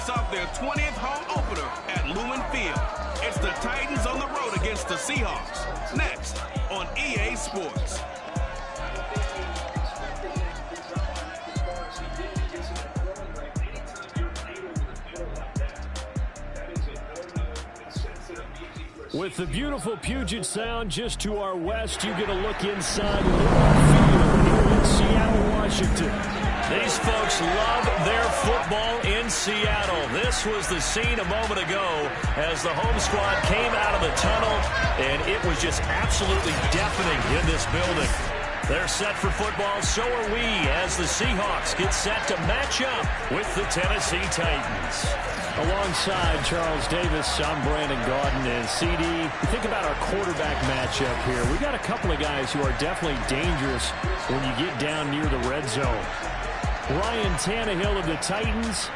kicks off their 20th home opener at Lumen Field. It's the Titans on the road against the Seahawks. Next on EA Sports. With the beautiful Puget Sound just to our west, you get a look inside Lumen Field here in Seattle, Washington. These folks love their football in Seattle. This was the scene a moment ago as the home squad came out of the tunnel, and it was just absolutely deafening in this building. They're set for football, so are we, as the Seahawks get set to match up with the Tennessee Titans. Alongside Charles Davis, I'm Brandon Gaudin, and CD. Think about our quarterback matchup here. We got a couple of guys who are definitely dangerous when you get down near the red zone. Ryan Tannehill of the Titans,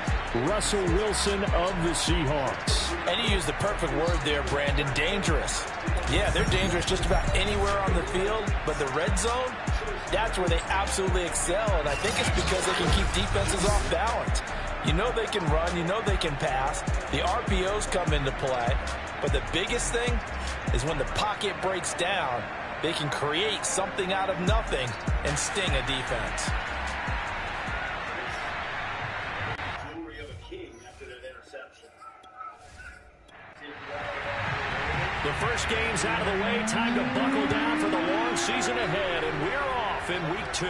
Russell Wilson of the Seahawks. And you used the perfect word there, Brandon, dangerous. Yeah, they're dangerous just about anywhere on the field, but the red zone, that's where they absolutely excel, and I think it's because they can keep defenses off balance. You know they can run, you know they can pass. The RPOs come into play, but the biggest thing is when the pocket breaks down, they can create something out of nothing and sting a defense. The first game's out of the way. Time to buckle down for the long season ahead, and we're off in week 2.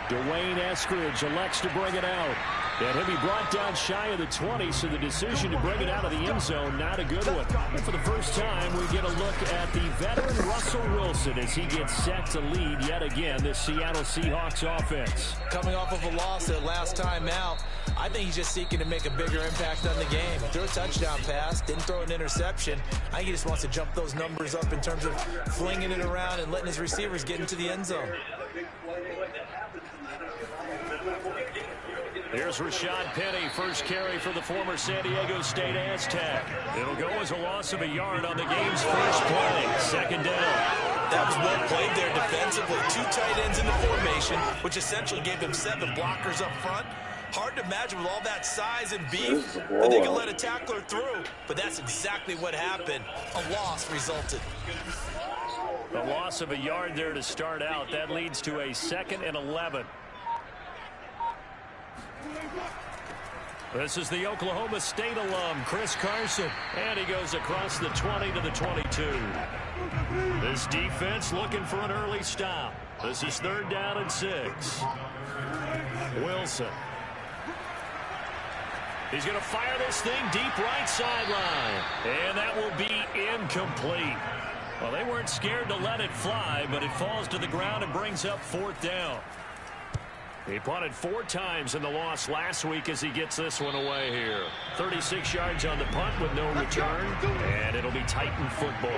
Dwayne Eskridge elects to bring it out. And he'll be brought down shy of the 20, so the decision to bring it out of the end zone, not a good one. And for the first time, we get a look at the veteran Russell Wilson as he gets set to lead yet again this Seattle Seahawks offense. Coming off of a loss their last time out, I think he's just seeking to make a bigger impact on the game. He threw a touchdown pass, didn't throw an interception. I think he just wants to jump those numbers up in terms of flinging it around and letting his receivers get into the end zone. Here's Rashad Penny, first carry for the former San Diego State Aztec. It'll go as a loss of a yard on the game's first play. Second down. That was well played there defensively. 2 tight ends in the formation, which essentially gave them 7 blockers up front. Hard to imagine with all that size and beef that they could let a tackler through, but that's exactly what happened. A loss resulted. A loss of a yard there to start out. That leads to a 2nd and 11. This is the Oklahoma State alum, Chris Carson. And he goes across the 20 to the 22. This defense looking for an early stop. This is 3rd down and 6. Wilson. He's going to fire this thing deep right sideline. And that will be incomplete. Well, they weren't scared to let it fly, but it falls to the ground and brings up 4th down. He punted 4 times in the loss last week as he gets this one away here. 36 yards on the punt with no return, and it'll be Titan football.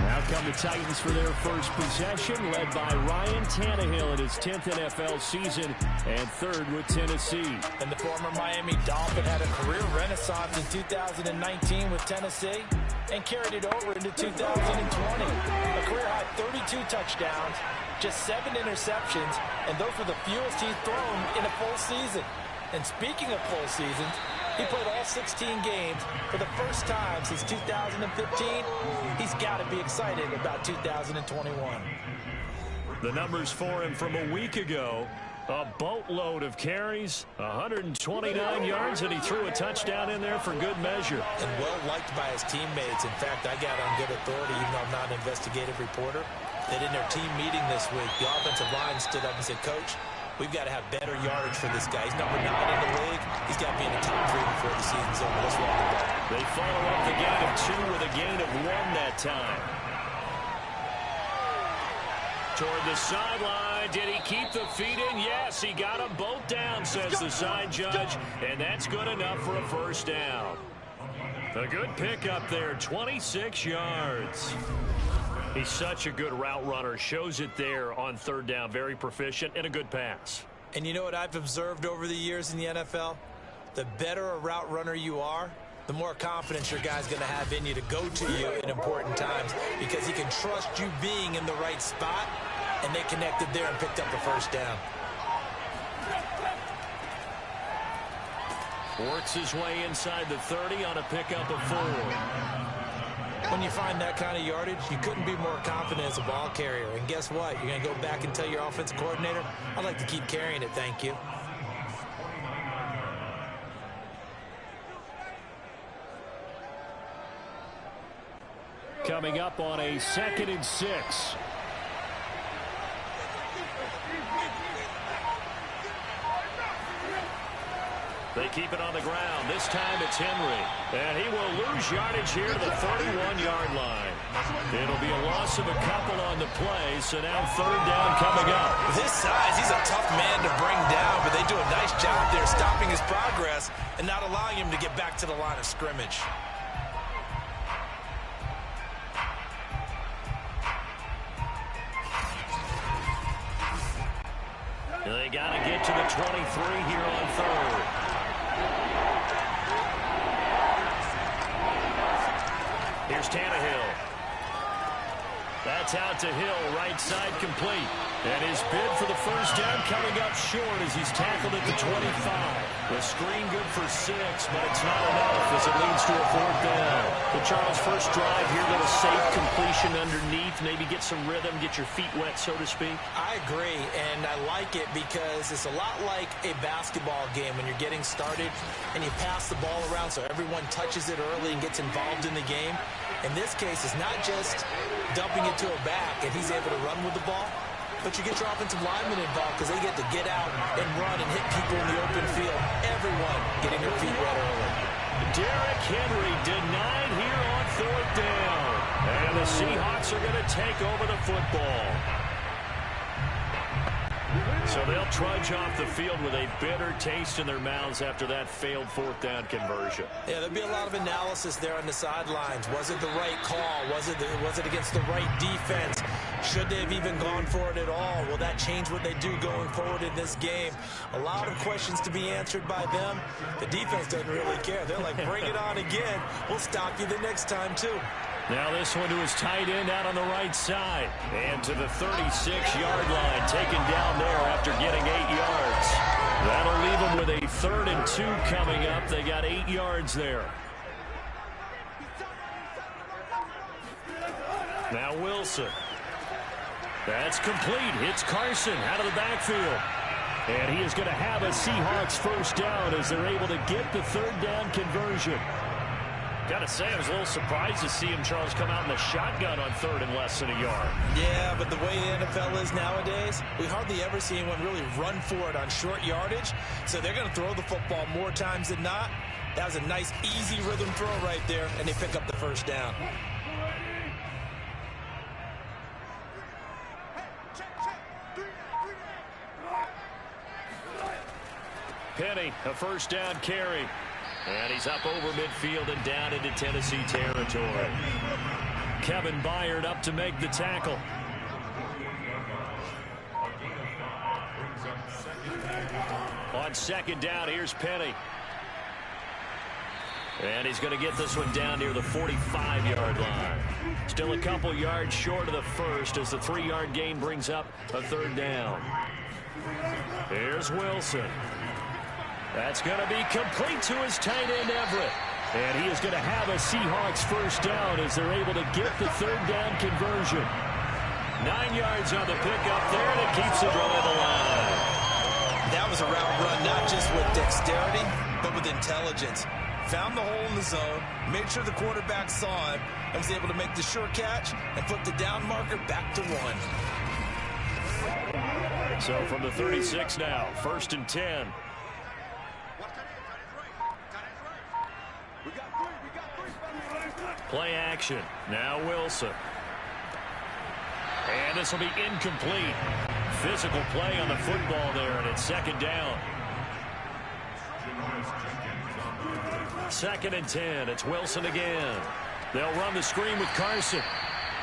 Now come the Titans for their first possession, led by Ryan Tannehill in his 10th NFL season and 3rd with Tennessee. And the former Miami Dolphin had a career renaissance in 2019 with Tennessee and carried it over into 2020. A career-high 32 touchdowns, just 7 interceptions, and those were the fewest he's thrown in a full season. And speaking of full seasons, he played all 16 games for the first time since 2015. He's got to be excited about 2021. The numbers for him from a week ago. A boatload of carries, 129 yards, and he threw a touchdown in there for good measure. And well liked by his teammates. In fact, I got on good authority, even though I'm not an investigative reporter, that in their team meeting this week, the offensive line stood up and said, Coach, we've got to have better yardage for this guy. He's number 9 in the league. He's got to be in the top 3 before the season's over. Let's run the ball. They follow up the gain of 2 with a gain of 1 that time. Toward the sideline. Did he keep the feet in? Yes, he got them both down, says the side judge, and that's good enough for a first down. A good pickup there, 26 yards. He's such a good route runner. Shows it there on 3rd down. Very proficient and a good pass. And you know what I've observed over the years in the NFL? The better a route runner you are, the more confidence your guy's going to have in you to go to you in important times because he can trust you being in the right spot, and they connected there and picked up the first down. Works his way inside the 30 on a pickup of 4. When you find that kind of yardage, you couldn't be more confident as a ball carrier. And guess what? You're going to go back and tell your offensive coordinator, I'd like to keep carrying it, thank you. Coming up on a 2nd and 6. They keep it on the ground. This time it's Henry. And he will lose yardage here to the 31-yard line. It'll be a loss of a couple on the play, so now 3rd down coming up. With his size, he's a tough man to bring down, but they do a nice job there stopping his progress and not allowing him to get back to the line of scrimmage. They got to get to the 23 here on 3rd. Here's Tannehill. That's out to Hill, right side complete. And his bid for the 1st down coming up short as he's tackled at the 25. The screen good for 6, but it's not enough as it leads to a 4th down. The Charles' first drive here, little safe completion underneath, maybe get some rhythm, get your feet wet, so to speak. I agree, and I like it because it's a lot like a basketball game when you're getting started and you pass the ball around so everyone touches it early and gets involved in the game. In this case, it's not just dumping it to a back and he's able to run with the ball, but you get your offensive linemen involved because they get to get out and run and hit people in the open field. Everyone getting their feet wet early. Derrick Henry denied here on 4th down. And the Seahawks are going to take over the football. So they'll trudge off the field with a bitter taste in their mouths after that failed 4th down conversion. Yeah, there'll be a lot of analysis there on the sidelines. Was it the right call? Was it against the right defense? Should they have even gone for it at all? Will that change what they do going forward in this game? A lot of questions to be answered by them. The defense doesn't really care. They're like, bring it on again. We'll stop you the next time, too. Now this one to his tight end out on the right side. And to the 36-yard line, taken down there after getting 8 yards. That'll leave him with a 3rd and 2 coming up. They got 8 yards there. Now Wilson. That's complete. Hits Carson out of the backfield. And he is going to have a Seahawks 1st down as they're able to get the 3rd down conversion. Got to say, I was a little surprised to see him, Charles, come out in the shotgun on 3rd and less than a yard. Yeah, but the way the NFL is nowadays, we hardly ever see anyone really run for it on short yardage. So they're going to throw the football more times than not. That was a nice, easy rhythm throw right there, and they pick up the 1st down. Penny, a 1st down carry. And he's up over midfield and down into Tennessee territory. Kevin Byard up to make the tackle. On 2nd down, here's Penny. And he's going to get this one down near the 45-yard line. Still a couple yards short of the 1st as the 3-yard gain brings up a 3rd down. Here's Wilson. That's going to be complete to his tight end, Everett. And he is going to have a Seahawks 1st down as they're able to get the 3rd down conversion. 9 yards on the pickup there, and it keeps the drive alive. That was a route run, not just with dexterity, but with intelligence. Found the hole in the zone, made sure the quarterback saw him, and was able to make the sure catch and put the down marker back to 1. So from the 36 now, 1st and 10. Play action. Now Wilson. And this will be incomplete. Physical play on the football there, and it's 2nd down. 2nd and 10. It's Wilson again. They'll run the screen with Carson.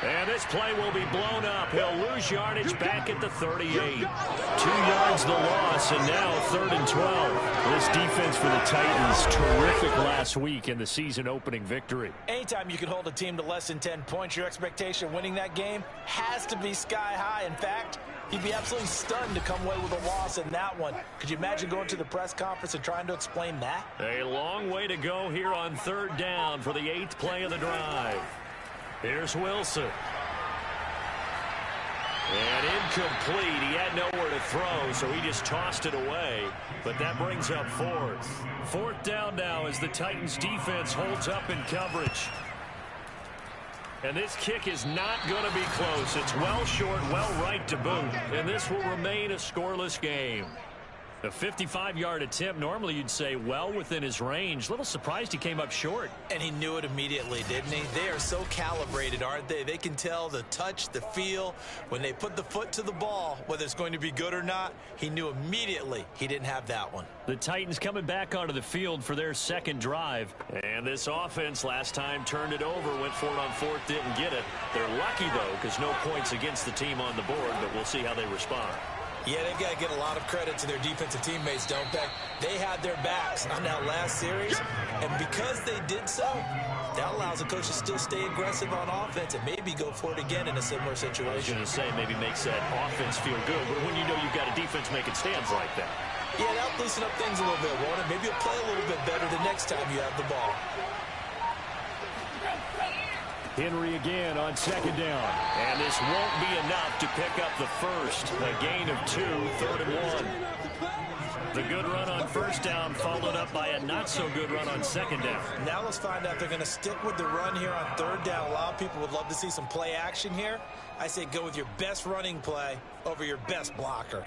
And this play will be blown up. He'll lose yardage back at the 38. 2 yards the loss, and now 3rd and 12. This defense for the Titans, terrific last week in the season-opening victory. Anytime you can hold a team to less than 10 points, your expectation of winning that game has to be sky high. In fact, he'd be absolutely stunned to come away with a loss in that one. Could you imagine going to the press conference and trying to explain that? A long way to go here on 3rd down for the 8th play of the drive. Here's Wilson. And incomplete. He had nowhere to throw, so he just tossed it away. But that brings up 4th. 4th down now as the Titans defense holds up in coverage. And this kick is not going to be close. It's well short, well right to boot. And this will remain a scoreless game. A 55-yard attempt, normally you'd say well within his range. Little surprised he came up short. And he knew it immediately, didn't he? They are so calibrated, aren't they? They can tell the touch, the feel. When they put the foot to the ball, whether it's going to be good or not, he knew immediately he didn't have that one. The Titans coming back onto the field for their 2nd drive. And this offense last time turned it over, went for it on 4th, didn't get it. They're lucky, though, because no points against the team on the board, but we'll see how they respond. Yeah, they've got to get a lot of credit to their defensive teammates, don't they? They had their backs on that last series, and because they did so, that allows the coach to still stay aggressive on offense and maybe go for it again in a similar situation. I was going to say maybe makes that offense feel good, but when you know you've got a defense making stands like that. Yeah, that'll loosen up things a little bit, won't it? Maybe you'll play a little bit better the next time you have the ball. Henry again on 2nd down. And this won't be enough to pick up the first. A gain of 2, 3rd and 1. The good run on 1st down followed up by a not-so-good run on 2nd down. Now let's find out if they're going to stick with the run here on 3rd down. A lot of people would love to see some play action here. I say go with your best running play over your best blocker.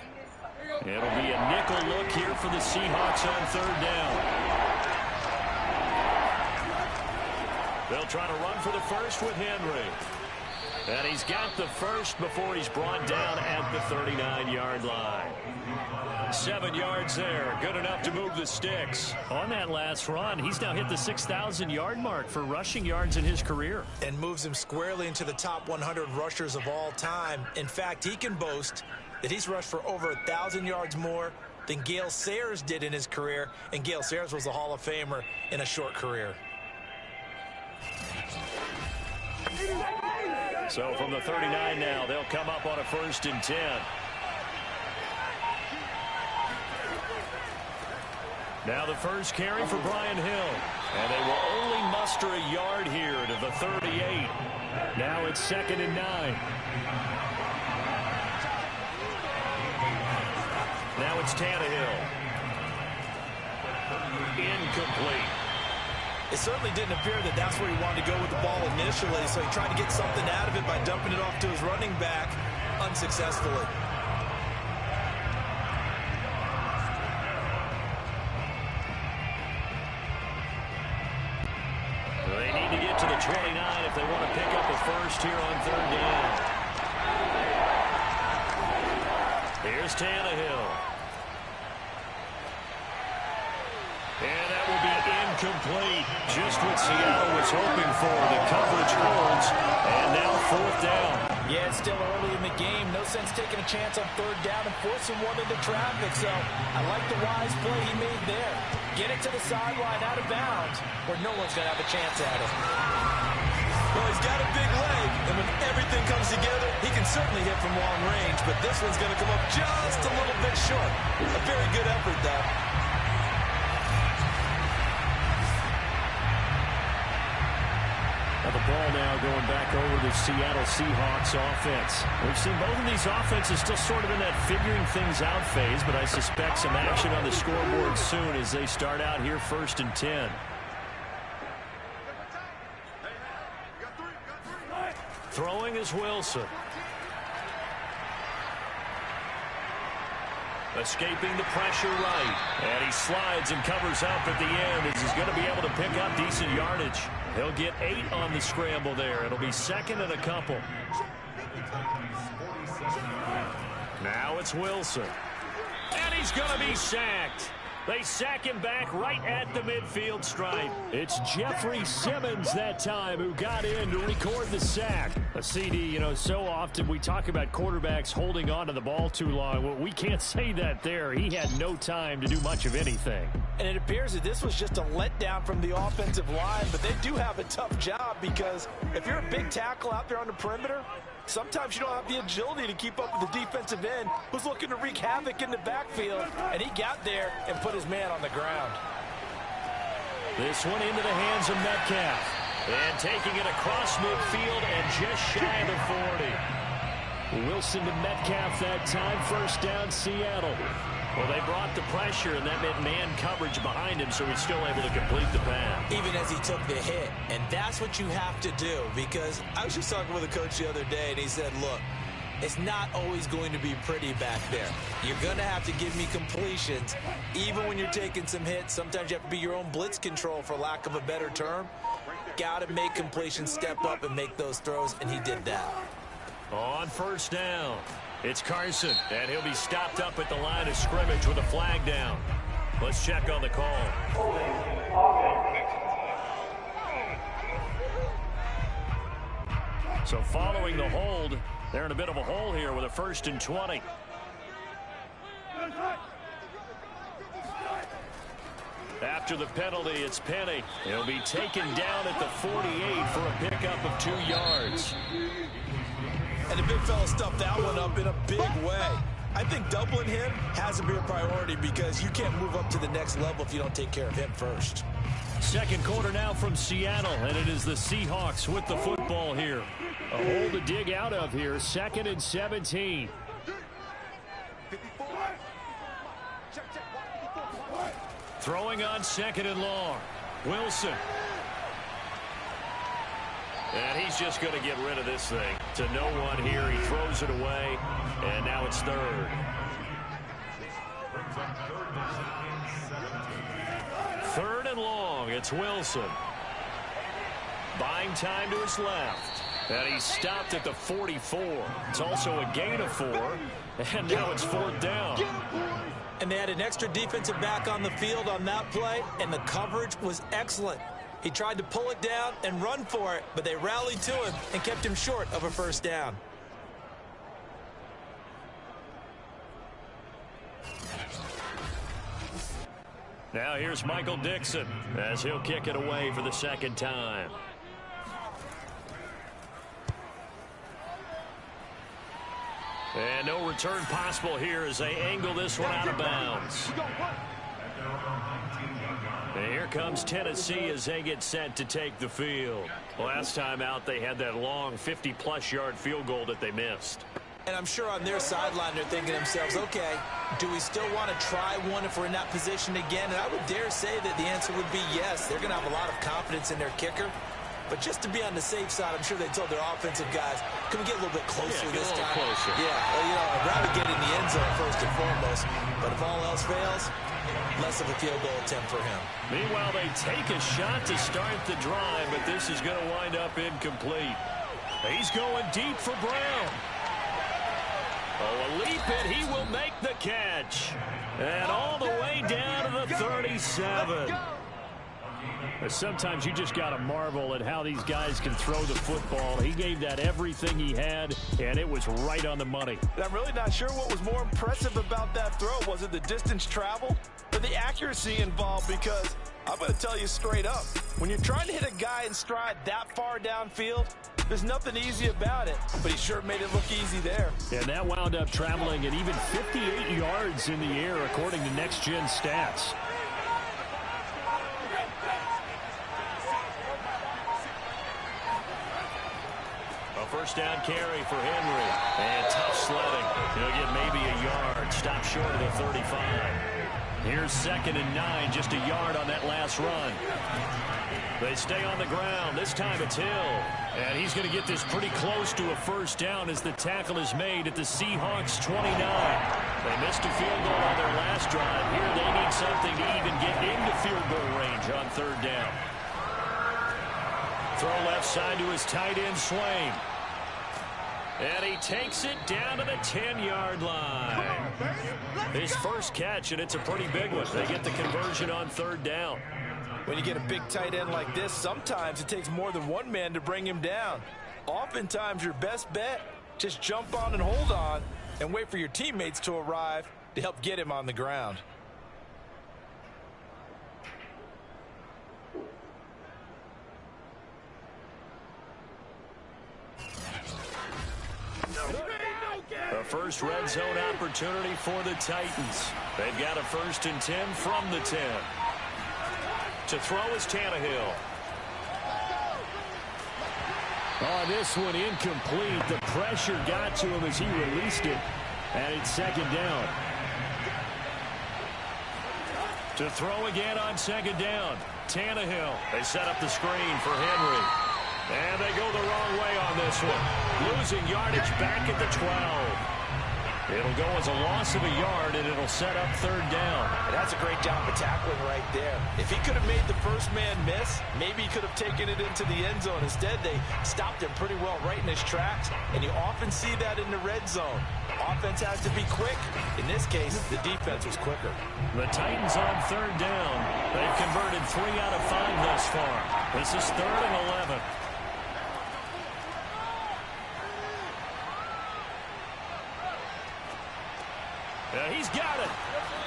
It'll be a nickel look here for the Seahawks on 3rd down. They'll try to run for the first with Henry. And he's got the first before he's brought down at the 39-yard line. 7 yards there. Good enough to move the sticks. On that last run, he's now hit the 6,000-yard mark for rushing yards in his career. And moves him squarely into the top 100 rushers of all time. In fact, he can boast that he's rushed for over 1,000 yards more than Gale Sayers did in his career. And Gale Sayers was a Hall of Famer in a short career. So from the 39 now, they'll come up on a 1st and 10. Now the first carry for Brian Hill. And they will only muster a yard here to the 38. Now it's 2nd and 9. Now it's Tannehill. Incomplete. It certainly didn't appear that that's where he wanted to go with the ball initially, so he tried to get something out of it by dumping it off to his running back unsuccessfully. They need to get to the 29 if they want to pick up a first here on 3rd down. Here's Tannehill. And that will be incomplete. Just what Seattle was hoping for. The coverage holds. And now 4th down. Yeah, it's still early in the game. No sense taking a chance on 3rd down and forcing one into traffic. So I like the wise play he made there. Get it to the sideline out of bounds where no one's going to have a chance at it. Well, he's got a big leg, and when everything comes together, he can certainly hit from long range, but this one's going to come up just a little bit short. A very good effort, though. Now the ball now going back over the Seattle Seahawks offense. We've seen both of these offenses still sort of in that figuring things out phase, but I suspect some action on the scoreboard soon as they start out here 1st and 10. Throwing is Wilson. Escaping the pressure right. And he slides and covers up at the end as he's going to be able to pick up decent yardage. He'll get 8 on the scramble there. It'll be 2nd and a couple. Now it's Wilson. And he's going to be sacked. They sack him back right at the midfield stripe. It's Jeffrey Simmons that time who got in to record the sack. A CD, you know, so often we talk about quarterbacks holding on to the ball too long. Well, we can't say that there. He had no time to do much of anything. And it appears that this was just a letdown from the offensive line, but they do have a tough job because if you're a big tackle out there on the perimeter, sometimes you don't have the agility to keep up with the defensive end who's looking to wreak havoc in the backfield, and he got there and put his man on the ground. This one into the hands of Metcalf. And taking it across midfield and just shy of the 40. Wilson to Metcalf that time. First down, Seattle. Well, they brought the pressure, and that meant man coverage behind him, so he's still able to complete the pass. Even as he took the hit, and that's what you have to do, because I was just talking with a coach the other day, and he said, look, it's not always going to be pretty back there. You're going to have to give me completions, even when you're taking some hits. Sometimes you have to be your own blitz control, for lack of a better term. Got to make completions, step up, and make those throws, and he did that. On first down, it's Carson, and he'll be stopped up at the line of scrimmage with a flag down. Let's check on the call. So following the hold, they're in a bit of a hole here with a 1st and 20. After the penalty, it's Penny. He'll be taken down at the 48 for a pickup of 2 yards. And the big fella stuffed that one up in a big way. I think doubling him has to be a priority because you can't move up to the next level if you don't take care of him first. Second quarter now from Seattle, and it is the Seahawks with the football here. A hole to dig out of here, 2nd and 17. Throwing on 2nd and long. Wilson. And he's just going to get rid of this thing. To no one here. He throws it away. And now it's 3rd. 3rd and long. It's Wilson. Buying time to his left. And he's stopped at the 44. It's also a gain of 4. And now it's 4th down. And they had an extra defensive back on the field on that play, and the coverage was excellent. He tried to pull it down and run for it, but they rallied to him and kept him short of a 1st down. Now here's Michael Dixon as he'll kick it away for the 2nd time. And no return possible here as they angle this one out of bounds. And here comes Tennessee as they get set to take the field. Last time out, they had that long 50-plus yard field goal that they missed. And I'm sure on their sideline they're thinking to themselves, okay, do we still want to try one if we're in that position again? And I would dare say that the answer would be yes. They're going to have a lot of confidence in their kicker. But just to be on the safe side, I'm sure they told their offensive guys, can we get a little bit closer this time? Closer. Yeah, well, you know, I'd rather get in the end zone first and foremost. But if all else fails, less of a field goal attempt for him. Meanwhile, they take a shot to start the drive, but this is going to wind up incomplete. He's going deep for Brown. Oh, a leap it. He will make the catch. And all the way down to the 37. Sometimes you just got to marvel at how these guys can throw the football. He gave that everything he had, and it was right on the money. And I'm really not sure what was more impressive about that throw. Was it the distance traveled or the accuracy involved? Because I'm going to tell you straight up, when you're trying to hit a guy in stride that far downfield, there's nothing easy about it. But he sure made it look easy there. And that wound up traveling at even 58 yards in the air, according to Next Gen Stats. First down carry for Henry. And tough sledding. He'll get maybe a yard. Stop short of the 35. Here's 2nd and 9. Just a yard on that last run. They stay on the ground. This time it's Hill. And he's going to get this pretty close to a 1st down as the tackle is made at the Seahawks 29. They missed a field goal on their last drive. Here they need something to even get into field goal range on 3rd down. Throw left side to his tight end, Swain. And he takes it down to the 10-yard line. His first catch, and it's a pretty big one. They get the conversion on third down. When you get a big tight end like this, sometimes it takes more than one man to bring him down. Oftentimes, your best bet, just jump on and hold on and wait for your teammates to arrive to help get him on the ground. A first red zone opportunity for the Titans. They've got a 1st and 10 from the 10. To throw is Tannehill. Oh, this one incomplete. The pressure got to him as he released it. And it's 2nd down. To throw again on 2nd down. Tannehill. They set up the screen for Henry. And they go the wrong way on this one. Losing yardage back at the 12. It'll go as a loss of a yard, and it'll set up 3rd down. And that's a great job of tackling right there. If he could have made the first man miss, maybe he could have taken it into the end zone. Instead, they stopped him pretty well right in his tracks, and you often see that in the red zone. Offense has to be quick. In this case, the defense was quicker. The Titans on 3rd down. They've converted 3 out of 5 thus far. This is 3rd and 11. He's got it.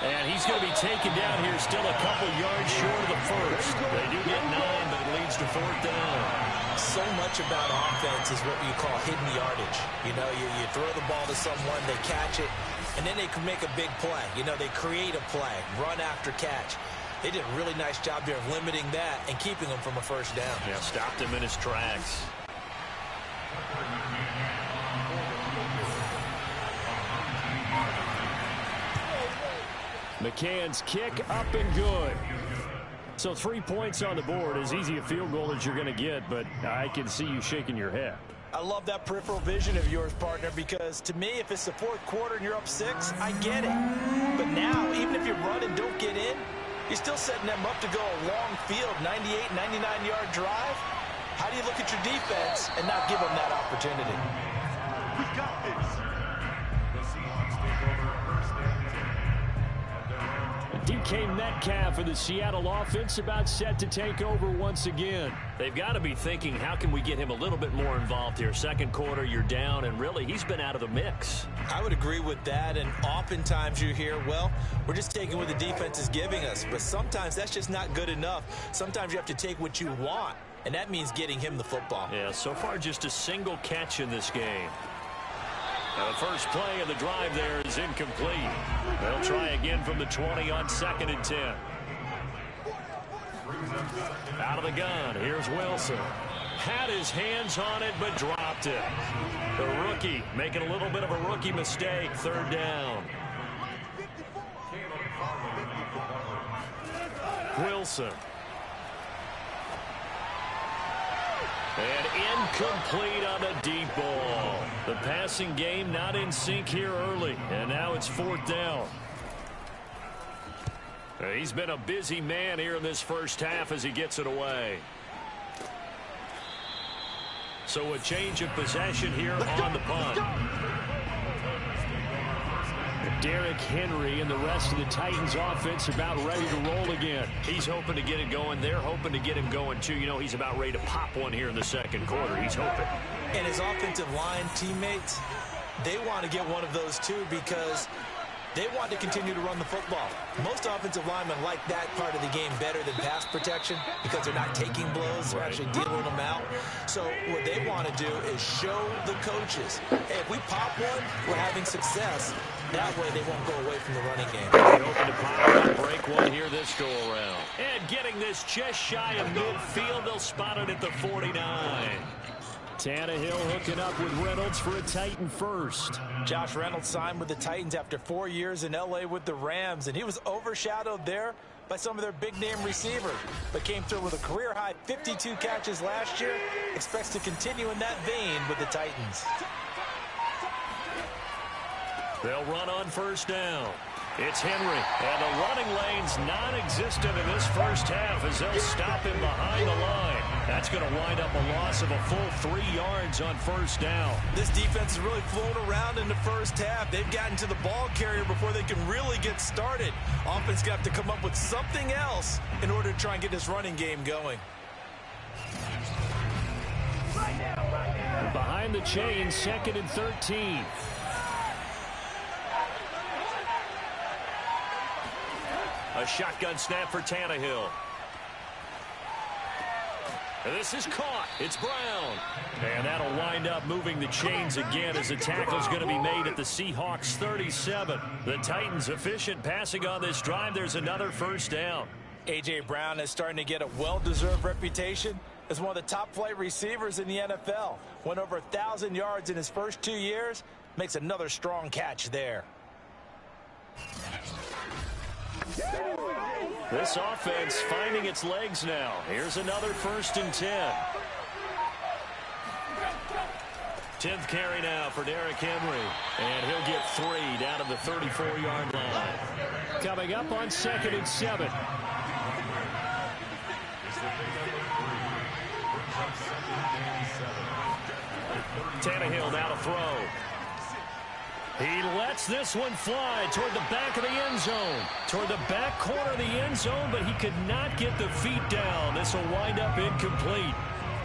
And he's going to be taken down here still a couple yards short of the first. They do get 9, but it leads to 4th down. So much about offense is what you call hidden yardage. You know, you throw the ball to someone, they catch it, and then they can make a big play. You know, they create a play, run after catch. They did a really nice job there of limiting that and keeping him from a 1st down. Yeah, stopped him in his tracks. McCann's kick up and good. So 3 points on the board, as easy a field goal as you're going to get, but I can see you shaking your head. I love that peripheral vision of yours, partner, because to me, if it's the 4th quarter and you're up 6, I get it. But now, even if you run and don't get in, you're still setting them up to go a long field, 98, 99-yard drive. How do you look at your defense and not give them that opportunity? We got this. The Seahawks take over first and 10. DK Metcalf for the Seattle offense about set to take over once again. They've got to be thinking, how can we get him a little bit more involved here? 2nd quarter, you're down, and really, he's been out of the mix. I would agree with that, and oftentimes you hear, well, we're just taking what the defense is giving us, but sometimes that's just not good enough. Sometimes you have to take what you want, and that means getting him the football. Yeah, so far just a single catch in this game. Now the first play of the drive there is incomplete. They'll try again from the 20 on 2nd and 10. Out of the gun, here's Wilson. Had his hands on it, but dropped it. The rookie making a little bit of a rookie mistake, 3rd down. Wilson. And incomplete on a deep ball. The passing game not in sync here early, and now it's 4th down. He's been a busy man here in this first half as he gets it away. So a change of possession here on the punt. Derrick Henry and the rest of the Titans offense about ready to roll again. He's hoping to get it going. They're hoping to get him going, too. You know, he's about ready to pop one here in the 2nd quarter. He's hoping. And his offensive line teammates, they want to get one of those, too, because they want to continue to run the football. Most offensive linemen like that part of the game better than pass protection because they're not taking blows. They're actually dealing them out. So what they want to do is show the coaches, hey, if we pop one, we're having success. That way they won't go away from the running game. They open to pop and break one here this go-around. And getting this just shy of midfield, they'll spot it at the 49. Tannehill hooking up with Reynolds for a Titan first. Josh Reynolds signed with the Titans after 4 years in L.A. with the Rams, and he was overshadowed there by some of their big-name receivers, but came through with a career-high 52 catches last year. Expects to continue in that vein with the Titans. They'll run on 1st down. It's Henry, and the running lane's non-existent in this first half as they'll stop him behind the line. That's That's going to wind up a loss of a full 3 yards on first down. This defense is really flown around in the first half. They've gotten to the ball carrier before they can really get started. Offense got to come up with something else in order to try and get this running game going. Behind the chain, 2nd and 13. A shotgun snap for Tannehill. This is caught. It's Brown. And that'll wind up moving the chains again as the tackle's going to be made at the Seahawks 37. The Titans efficient passing on this drive. There's another first down. A.J. Brown is starting to get a well-deserved reputation as one of the top-flight receivers in the NFL. Went over 1,000 yards in his first 2 years. Makes another strong catch there. This offense finding its legs now. Here's another 1st and 10. 10th carry now for Derrick Henry. And he'll get 3 down to the 34-yard line. Coming up on 2nd and 7. Tannehill now to throw. He lets this one fly toward the back of the end zone. Toward the back corner of the end zone, but he could not get the feet down. This will wind up incomplete.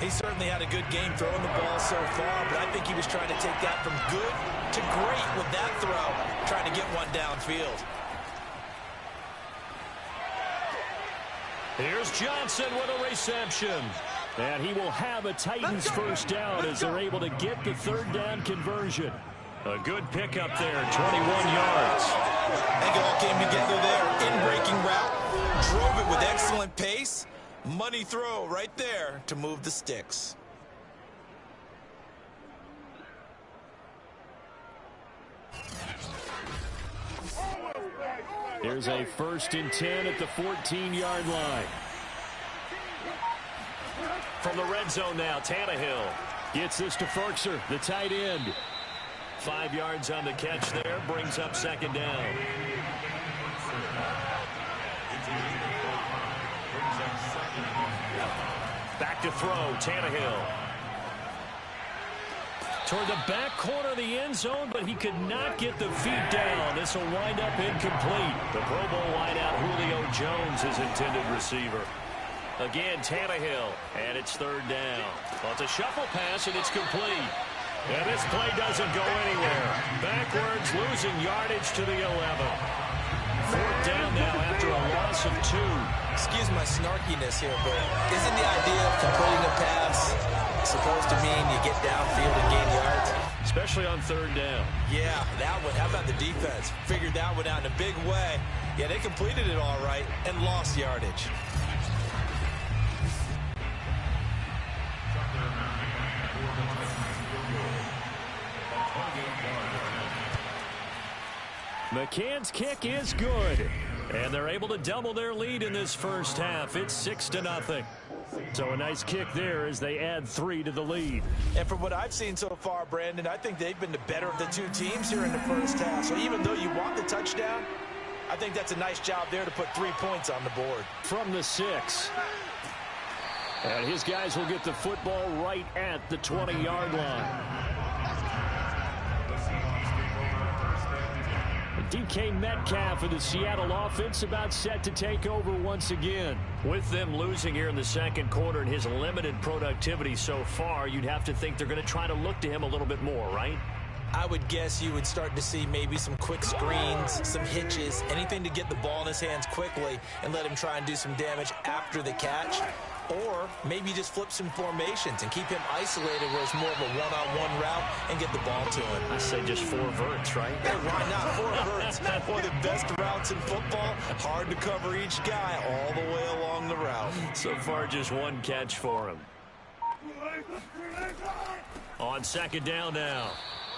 He certainly had a good game throwing the ball so far, but I think he was trying to take that from good to great with that throw, trying to get one downfield. Here's Johnson with a reception. And he will have a Titans first down as they're able to get the 3rd down conversion. A good pickup there, 21 yards. I think it all came together there. In-breaking route. Drove it with excellent pace. Money throw right there to move the sticks. Here's a 1st and 10 at the 14-yard line. From the red zone now, Tannehill gets this to Ferkser, the tight end. 5 yards on the catch there, brings up 2nd down. Back to throw, Tannehill. Toward the back corner of the end zone, but he could not get the feet down. This will wind up incomplete. The Pro Bowl wideout Julio Jones is intended receiver. Again, Tannehill, and it's 3rd down. Well, it's a shuffle pass, and it's complete. And this play doesn't go anywhere. Backwards, losing yardage to the 11. 4th down now after a loss of 2. Excuse my snarkiness here, but isn't the idea of completing a pass supposed to mean you get downfield and gain yards? Especially on 3rd down. Yeah, that one. How about the defense? Figured that one out in a big way. Yeah, they completed it all right and lost yardage. McCann's kick is good. And they're able to double their lead in this first half. It's 6-0. So a nice kick there as they add 3 to the lead. And from what I've seen so far, Brandon, I think they've been the better of the 2 teams here in the first half. So even though you want the touchdown, I think that's a nice job there to put 3 points on the board. From the 6. And his guys will get the football right at the 20-yard line. DK Metcalf of the Seattle offense about set to take over once again. With them losing here in the 2nd quarter and his limited productivity so far, you'd have to think they're going to try to look to him a little bit more, right? I would guess you would start to see maybe some quick screens, some hitches, anything to get the ball in his hands quickly and let him try and do some damage after the catch. Or maybe just flip some formations and keep him isolated where it's more of a one-on-one route and get the ball to him. I say just 4 verts, right? Hey, why not 4 verts? One of the best routes in football. Hard to cover each guy all the way along the route. So far, just 1 catch for him. On 2nd down now.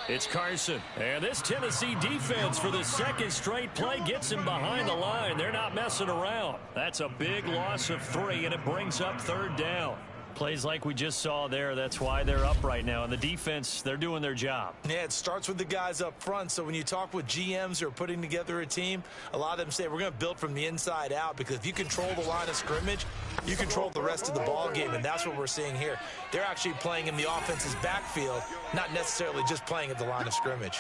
It's Carson. And this Tennessee defense for the 2nd straight play gets him behind the line. They're not messing around. That's a big loss of 3, and it brings up 3rd down. Plays like we just saw there. That's why they're up right now. And the defense, they're doing their job. Yeah, it starts with the guys up front. So when you talk with GMs who are putting together a team, a lot of them say we're going to build from the inside out, because if you control the line of scrimmage, you control the rest of the ball game, and that's what we're seeing here. They're actually playing in the offense's backfield, not necessarily just playing at the line of scrimmage.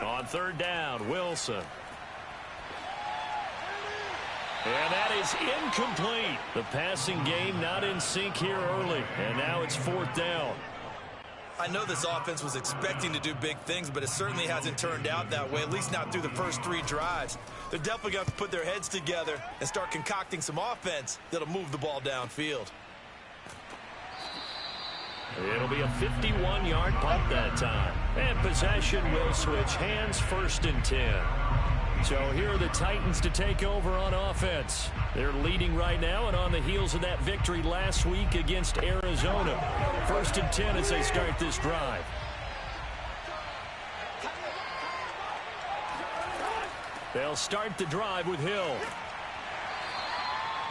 On third down, Wilson. And that is incomplete. The passing game not in sync here early, and now it's fourth down. I know this offense was expecting to do big things, but it certainly hasn't turned out that way, at least not through the first 3 drives. They're definitely going to put their heads together and start concocting some offense that'll move the ball downfield. It'll be a 51-yard punt that time. And possession will switch hands, 1st and 10. So here are the Titans to take over on offense. They're leading right now and on the heels of that victory last week against Arizona. 1st and 10 as they start this drive. They'll start the drive with Hill.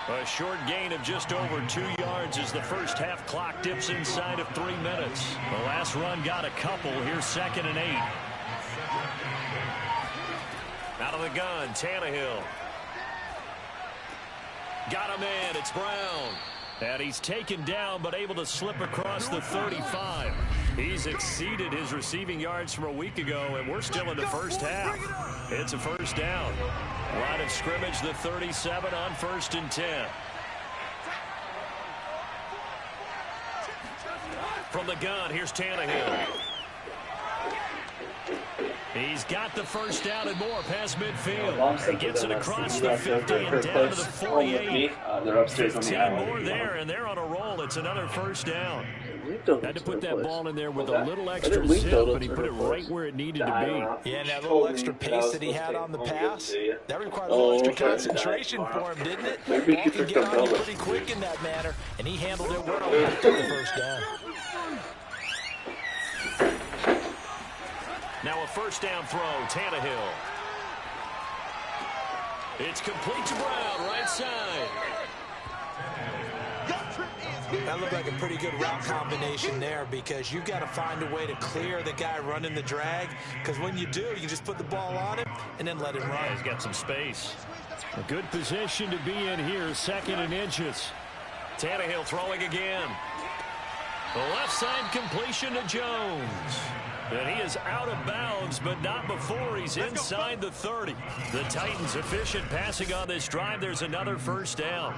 A short gain of just over 2 yards as the first half clock dips inside of 3 minutes. The last run got a couple. Here's 2nd and 8. Out of the gun, Tannehill. Got a man, it's Brown. And he's taken down, but able to slip across the 35. He's exceeded his receiving yards from a week ago, and we're still in the first half. It's a first down. Line of scrimmage, the 37 on 1st and 10. From the gun, here's Tannehill. He's got the first down and more past midfield. He gets it across the 50 and down to the 48. 15 more there, and they're on a roll. It's another first down. Had to put that ball in there with a little extra zip, but he put it right where it needed to be. Yeah, and that little extra pace that he had on the pass, that required a little extra concentration for him, didn't it? Ball can get on you pretty quick in that manner, and he handled it well and took the first down. Now a first down throw, Tannehill. It's complete to Brown, right side. That looked like a pretty good route combination there because you've got to find a way to clear the guy running the drag, because when you do, you can just put the ball on him and then let him run. He's got some space. A good position to be in here, 2nd and inches. Tannehill throwing again. The left side completion to Jones. And he is out of bounds, but not before he's inside the 30. The Titans efficient passing on this drive. There's another first down.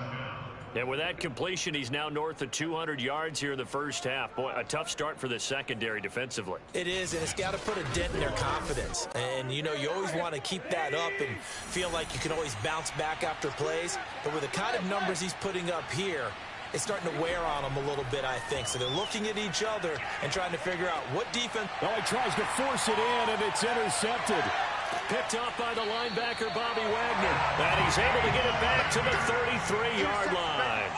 And with that completion, he's now north of 200 yards here in the first half. Boy, a tough start for the secondary defensively. It is, and it's got to put a dent in their confidence. And, you know, you always want to keep that up and feel like you can always bounce back after plays. But with the kind of numbers he's putting up here, it's starting to wear on them a little bit, I think. So they're looking at each other and trying to figure out what defense. Oh, he tries to force it in, and it's intercepted. Picked off by the linebacker, Bobby Wagner. And he's able to get it back to the 33-yard line.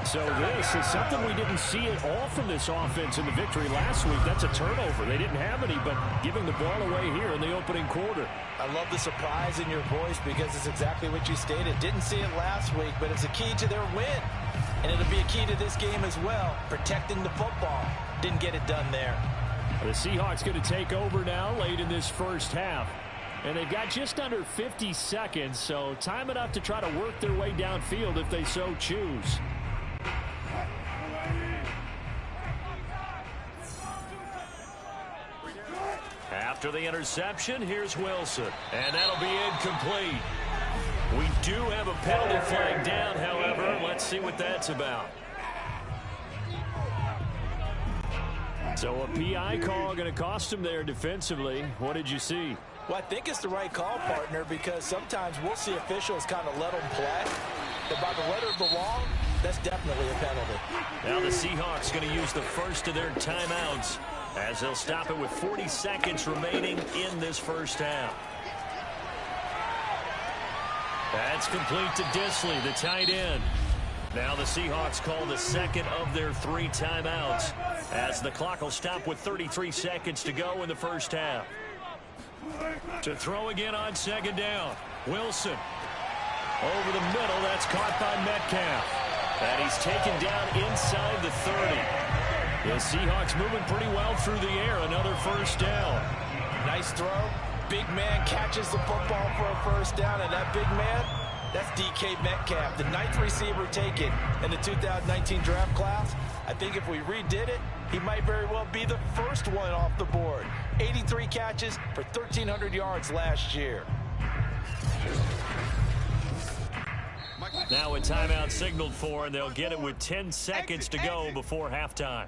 So this is something we didn't see at all from this offense in the victory last week. That's a turnover. They didn't have any, but giving the ball away here in the opening quarter. I love the surprise in your voice because it's exactly what you stated. Didn't see it last week, but it's a key to their win. And it'll be a key to this game as well, protecting the football. Didn't get it done there. The Seahawks going to take over now late in this first half. And they've got just under 50 seconds, so time enough to try to work their way downfield if they so choose. After the interception, here's Wilson. And that'll be incomplete. We do have a penalty flag down, however. Let's see what that's about. So a PI call going to cost him there defensively. What did you see? Well, I think it's the right call, partner, because sometimes we'll see officials kind of let them play. But by the letter of the law, that's definitely a penalty. Now the Seahawks going to use the first of their timeouts as they'll stop it with 40 seconds remaining in this first half. That's complete to Disley, the tight end. Now the Seahawks call the second of their 3 timeouts as the clock will stop with 33 seconds to go in the first half. To throw again on second down. Wilson. Over the middle, that's caught by Metcalf. And he's taken down inside the 30. The Seahawks moving pretty well through the air. Another first down. Nice throw. Big man catches the football for a first down, and that big man, That's DK Metcalf, the 9th receiver taken in the 2019 draft class. I think if we redid it, he might very well be the first one off the board. 83 catches for 1,300 yards last year. Now a timeout signaled for, and they'll get it with 10 seconds to go before halftime.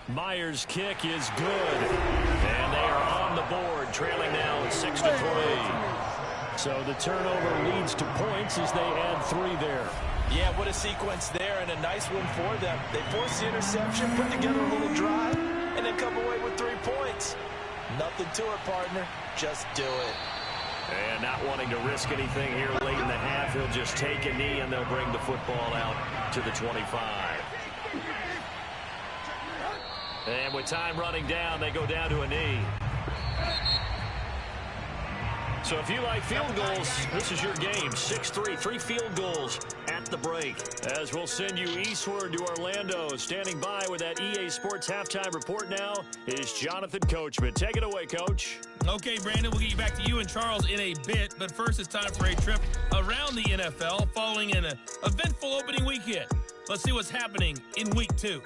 Myers' kick is good, and they are on the board, trailing now 6-3. So the turnover leads to points as they add 3 there. Yeah, what a sequence there, and a nice one for them. They force the interception, put together a little drive, and then come away with 3 points. Nothing to it, partner. Just do it. And not wanting to risk anything here late in the half, he'll just take a knee, and they'll bring the football out to the 25. And with time running down, they go down to a knee. So if you like field goals, this is your game. 6-3, 3 field goals at the break. As we'll send you eastward to Orlando. Standing by with that EA Sports Halftime Report now is Jonathan Coachman. Take it away, Coach. Okay, Brandon, we'll get you back to you and Charles in a bit. But first, it's time for a trip around the NFL following an eventful opening weekend. Let's see what's happening in Week 2.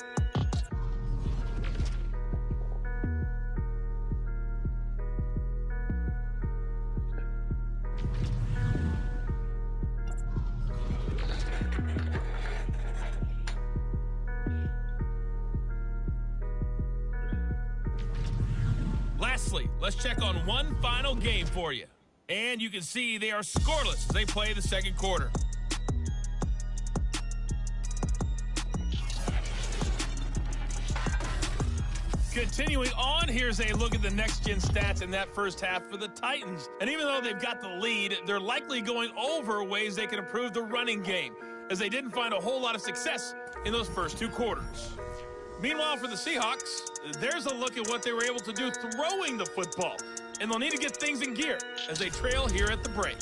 Lastly, let's check on one final game for you. And you can see they are scoreless as they play the second quarter. Continuing on, here's a look at the next-gen stats in that first half for the Titans. And even though they've got the lead, they're likely going over ways they can improve the running game, as they didn't find a whole lot of success in those first 2 quarters. Meanwhile, for the Seahawks, there's a look at what they were able to do throwing the football. And they'll need to get things in gear as they trail here at the break.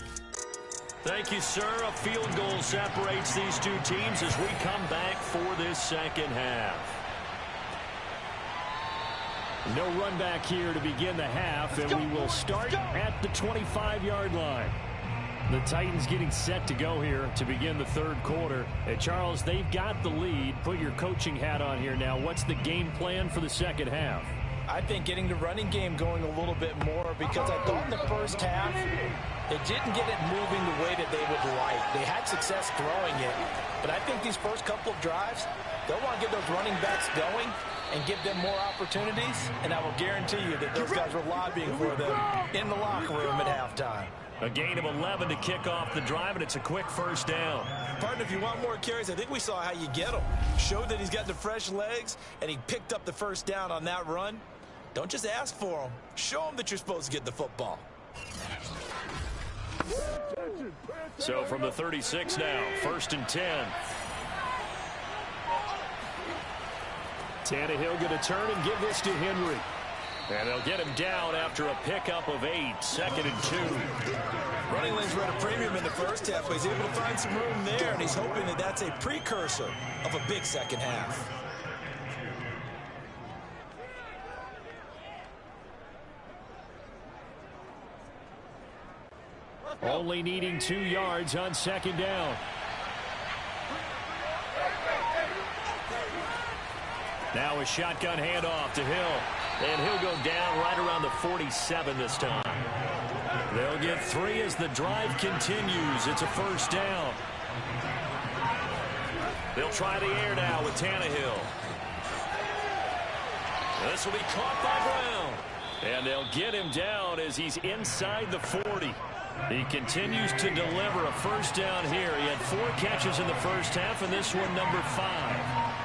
Thank you, sir. A field goal separates these 2 teams as we come back for this second half. No run back here to begin the half, and we will start at the 25-yard line. The Titans getting set to go here to begin the third quarter. Hey, Charles, they've got the lead. Put your coaching hat on here now. What's the game plan for the second half? I think getting the running game going a little bit more, because I thought in the first half they didn't get it moving the way that they would like. They had success throwing it, but I think these first couple of drives, they'll want to get those running backs going and give them more opportunities, and I will guarantee you that those guys were lobbying for them in the locker room at halftime. A gain of 11 to kick off the drive, and it's a quick first down. Partner, if you want more carries, I think we saw how you get them. Showed that he's got the fresh legs, and he picked up the first down on that run. Don't just ask for them. Show them that you're supposed to get the football. So from the 36 now, 1st and 10. Tannehill going to turn and give this to Henry. And they'll get him down after a pickup of 8, 2nd and 2. Running lanes were at a premium in the first half, but he's able to find some room there, and he's hoping that that's a precursor of a big second half. Only needing 2 yards on 2nd down. Now a shotgun handoff to Hill. And he'll go down right around the 47 this time. They'll get 3 as the drive continues. It's a first down. They'll try the air now with Tannehill. This will be caught by Brown. And they'll get him down as he's inside the 40. He continues to deliver a first down here. He had 4 catches in the first half, and this one number 5.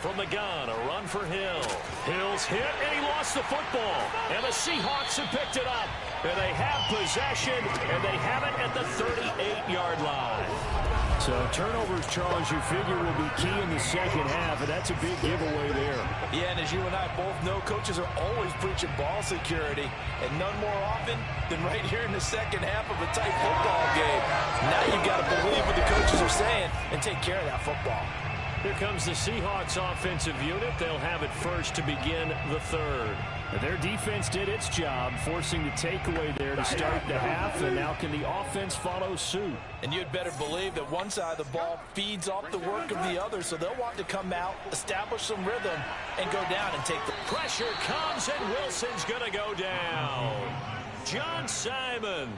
From the gun, a run for Hill. Hill's hit, and he lost the football. And the Seahawks have picked it up. And they have possession, and they have it at the 38-yard line. So turnovers, Charles, you figure will be key in the second half, and that's a big giveaway there. Yeah, and as you and I both know, coaches are always preaching ball security, and none more often than right here in the second half of a tight football game. Now you've got to believe what the coaches are saying and take care of that football. Here comes the Seahawks offensive unit. They'll have it first to begin the third. Their defense did its job, forcing the takeaway there to start the half, and now can the offense follow suit? And you'd better believe that one side of the ball feeds off the work of the other, so they'll want to come out, establish some rhythm, and go down and take the pressure comes, and Wilson's going to go down. John Simon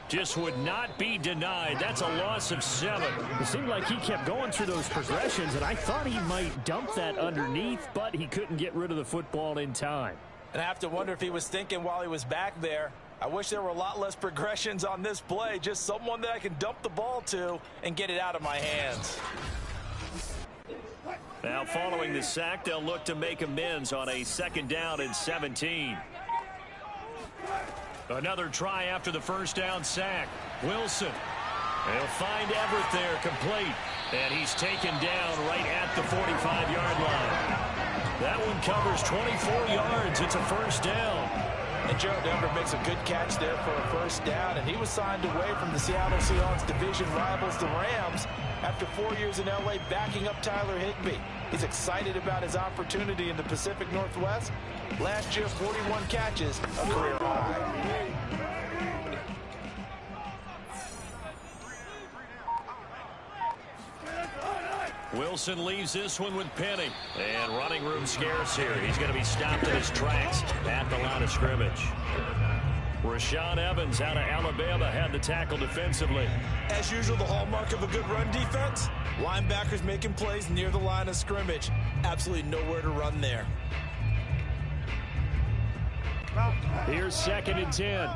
just would not be denied. That's a loss of 7. It seemed like he kept going through those progressions, and I thought he might dump that underneath, but he couldn't get rid of the football in time. And I have to wonder if he was thinking while he was back there, I wish there were a lot less progressions on this play, just someone that I can dump the ball to and get it out of my hands. Now following the sack, they'll look to make amends on a 2nd down and 17. Another try after the first down sack. Wilson. They'll find Everett there complete. And he's taken down right at the 45-yard line. That one covers 24 yards. It's a first down. And Gerald Everett makes a good catch there for a first down. And he was signed away from the Seattle Seahawks division rivals, the Rams, after 4 years in L.A. backing up Tyler Higbee. He's excited about his opportunity in the Pacific Northwest. Last year, 41 catches, a career high. Wilson leaves this one with Penny. And running room scarce here. He's going to be stopped in his tracks at the line of scrimmage. Rashaan Evans out of Alabama had the tackle defensively. As usual, the hallmark of a good run defense, linebackers making plays near the line of scrimmage. Absolutely nowhere to run there. Here's 2nd and 10.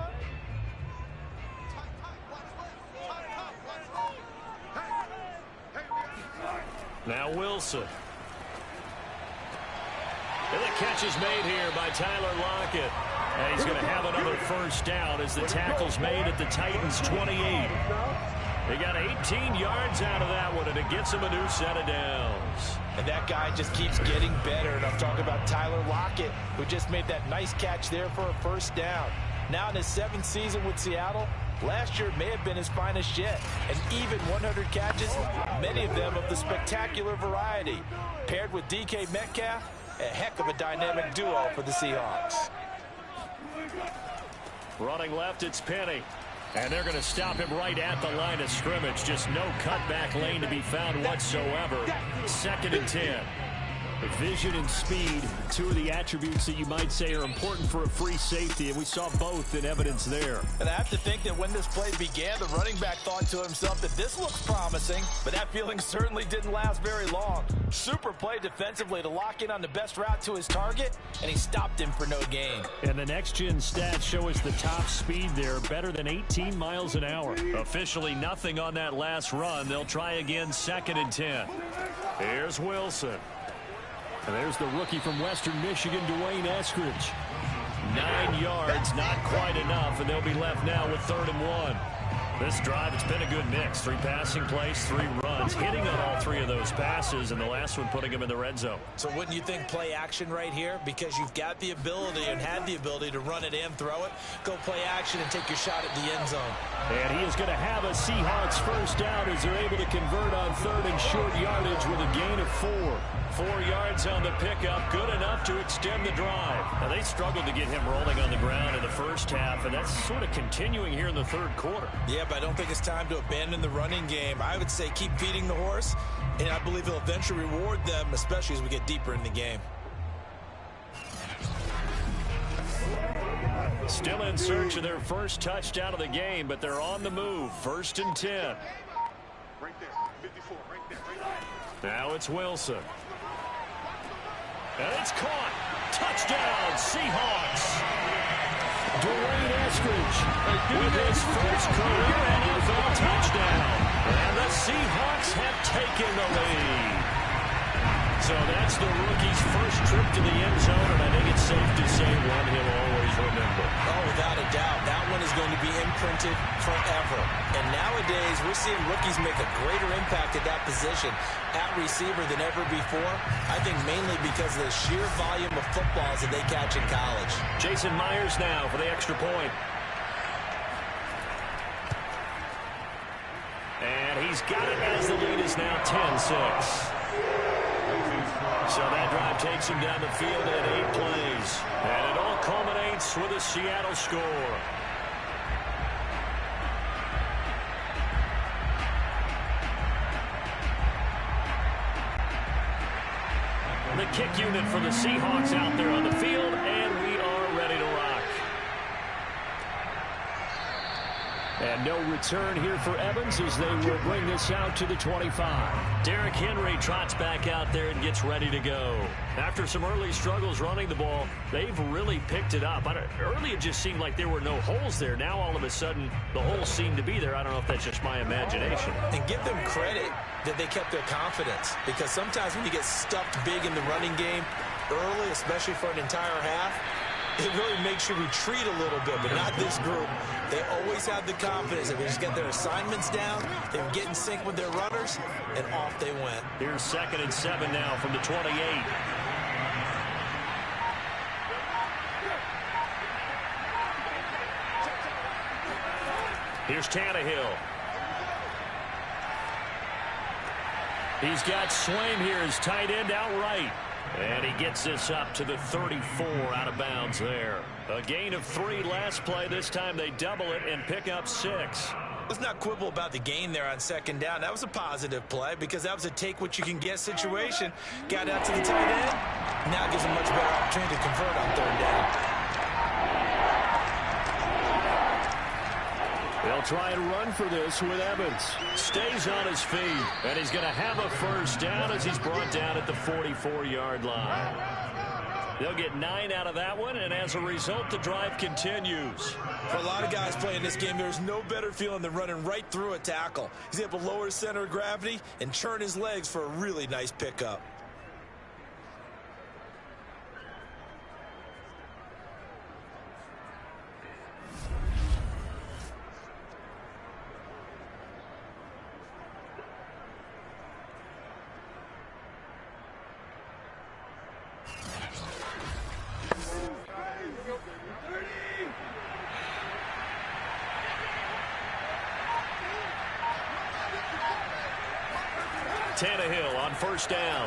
Now Wilson. And the catch is made here by Tyler Lockett. And he's going to have another first down as the tackle's made at the Titans' 28. They got 18 yards out of that one, and it gets him a new set of downs. And that guy just keeps getting better. And I'm talking about Tyler Lockett, who just made that nice catch there for a first down. Now in his 7th season with Seattle, last year may have been his finest yet. And even 100 catches, many of them of the spectacular variety. Paired with DK Metcalf, a heck of a dynamic duo for the Seahawks. Running left, it's Penny. And they're going to stop him right at the line of scrimmage. Just no cutback lane to be found whatsoever. 2nd and 10. Vision and speed, two of the attributes that you might say are important for a free safety, and we saw both in evidence there. And I have to think that when this play began, the running back thought to himself that this looks promising, but that feeling certainly didn't last very long. Super play defensively to lock in on the best route to his target, and he stopped him for no gain. And the next-gen stats show us the top speed there, better than 18 miles an hour. Officially nothing on that last run. They'll try again, 2nd and 10. Here's Wilson. And there's the rookie from Western Michigan, Dwayne Eskridge. 9 yards, not quite enough, and they'll be left now with 3rd and 1. This drive, it's been a good mix. 3 passing plays, 3 runs, hitting on all 3 of those passes, and the last one putting him in the red zone. So wouldn't you think play action right here? Because you've got the ability and had the ability to run it and throw it. Go play action and take your shot at the end zone. And he is going to have a Seahawks first down as they're able to convert on 3rd and short yardage with a gain of 4. 4 yards on the pickup, good enough to extend the drive. Now, they struggled to get him rolling on the ground in the first half, and that's sort of continuing here in the 3rd quarter. Yeah, but I don't think it's time to abandon the running game. I would say keep feeding the horse, and I believe he'll eventually reward them, especially as we get deeper in the game. Still in search of their first touchdown of the game, but they're on the move. 1st and 10. Right there, 54, right there, right there. Now it's Wilson. And it's caught. Touchdown, Seahawks. Dwayne Eskridge With his first career NFL touchdown. And the Seahawks have taken the lead. So that's the rookie's first trip to the end zone, and I think it's safe to say one he'll always remember. Oh, without a doubt. That one is going to be imprinted forever. And nowadays, we're seeing rookies make a greater impact at that position at receiver than ever before. I think mainly because of the sheer volume of footballs that they catch in college. Jason Myers now for the extra point. And he's got it as the lead is now 10-6. So that drive takes him down the field at 8 plays. And it all culminates with a Seattle score. The kick unit for the Seahawks out there on the field, and we are ready to rock. And no return here for Evans as they will bring this out to the 25. Derrick Henry trots back out there and gets ready to go. After some early struggles running the ball, they've really picked it up. Early it just seemed like there were no holes there. Now all of a sudden the holes seem to be there. I don't know if that's just my imagination. And give them credit that they kept their confidence, because sometimes when you get stuffed big in the running game early, especially for an entire half, it really makes you retreat a little bit, but not this group. They always have the confidence that they just get their assignments down, they would get in sync with their runners, and off they went. Here's 2nd and 7 now from the 28. Here's Tannehill. He's got Swain here as tight end outright. And he gets this up to the 34 out of bounds there. A gain of 3 last play. This time they double it and pick up 6. Let's not quibble about the gain there on 2nd down. That was a positive play because that was a take-what-you-can-get situation. Got out to the tight end. Now gives a much better opportunity to convert on 3rd down. They'll try and run for this with Evans. Stays on his feet, and he's going to have a first down as he's brought down at the 44-yard line. They'll get 9 out of that one, and as a result, the drive continues. For a lot of guys playing this game, there's no better feeling than running right through a tackle. He's able to lower his center of gravity and churn his legs for a really nice pickup. Tannehill on 1st down.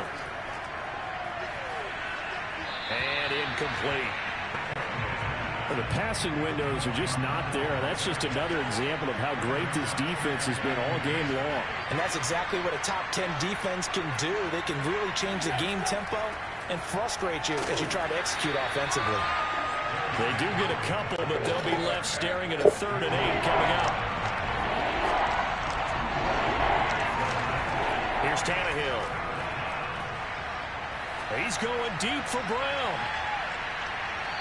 And incomplete. The passing windows are just not there. That's just another example of how great this defense has been all game long. And that's exactly what a top 10 defense can do. They can really change the game tempo and frustrate you as you try to execute offensively. They do get a couple, but they'll be left staring at a 3rd and 8 coming up. Here's Tannehill. He's going deep for Brown.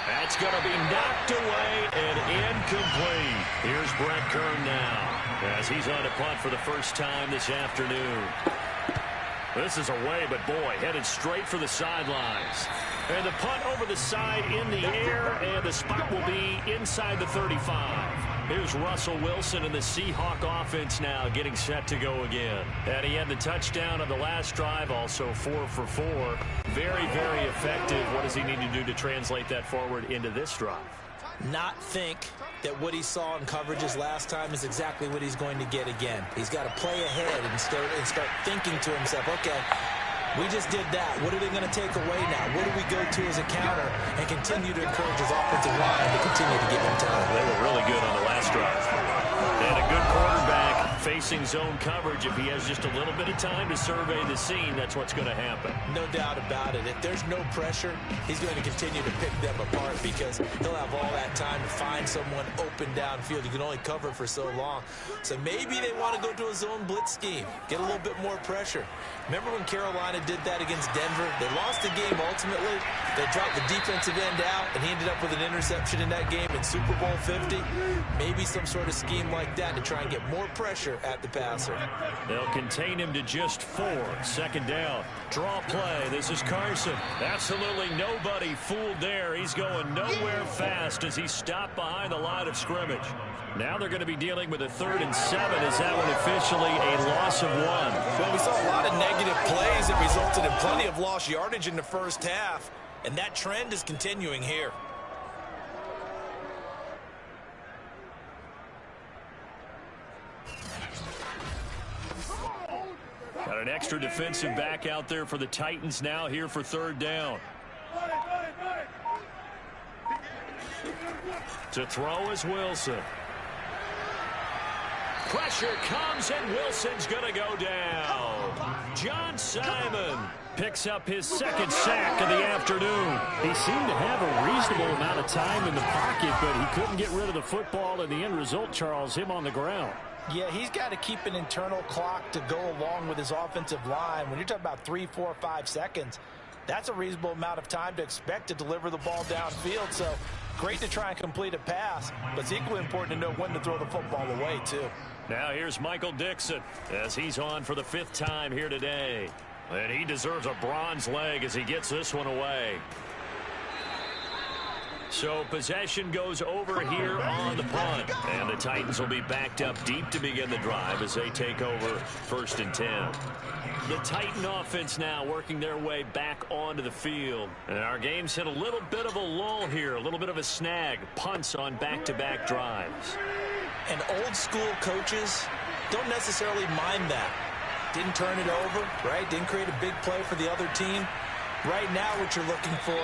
That's going to be knocked away and incomplete. Here's Brett Kern now as he's on a punt for the first time this afternoon. This is away, but boy, headed straight for the sidelines. And the punt over the side in the air, and the spot will be inside the 35. Here's Russell Wilson and the Seahawk offense now getting set to go again. And he had the touchdown on the last drive, also 4 for 4. Very, very effective. What does he need to do to translate that forward into this drive? Not think that what he saw in coverages last time is exactly what he's going to get again. He's got to play ahead and start thinking to himself, okay, we just did that. What are they going to take away now? What do we go to as a counter? And continue to encourage his offensive line to continue to get him time. They were really good on the last drive. And a good quarterback facing zone coverage. If he has just a little bit of time to survey the scene, that's what's going to happen. No doubt about it. If there's no pressure, he's going to continue to pick them apart because he'll have all that time to find someone open downfield. You can only cover for so long. So maybe they want to go to a zone blitz scheme, get a little bit more pressure. Remember when Carolina did that against Denver? They lost the game ultimately. They dropped the defensive end out, and he ended up with an interception in that game in Super Bowl 50. Maybe some sort of scheme like that to try and get more pressure at the passer. They'll contain him to just 4. 2nd down. Draw play. This is Carson. Absolutely nobody fooled there. He's going nowhere fast as he stopped behind the line of scrimmage. Now they're going to be dealing with a 3rd and 7. Is that one officially a loss of 1? Well, we saw a lot of negative plays that resulted in plenty of lost yardage in the first half, and that trend is continuing here. Got An extra defensive back out there for the Titans now here for third down. To throw is Wilson. Pressure comes, and Wilson's going to go down. John Simon picks up his second sack of the afternoon. He seemed to have a reasonable amount of time in the pocket, but he couldn't get rid of the football, and the end result, Charles, him on the ground. Yeah, he's got to keep an internal clock to go along with his offensive line. When you're talking about 3, 4, 5 seconds, that's a reasonable amount of time to expect to deliver the ball downfield. So great to try and complete a pass, but it's equally important to know when to throw the football away, too. Now here's Michael Dixon as he's on for the 5th time here today. And he deserves a bronze leg as he gets this one away. So possession goes over here on the punt. And the Titans will be backed up deep to begin the drive as they take over 1st and 10. The Titan offense now working their way back onto the field. And our game's hit a little bit of a lull here, a little bit of a snag. Punts on back-to-back drives. And old school coaches don't necessarily mind that. Didn't turn it over, right? Didn't create a big play for the other team. Right now what you're looking for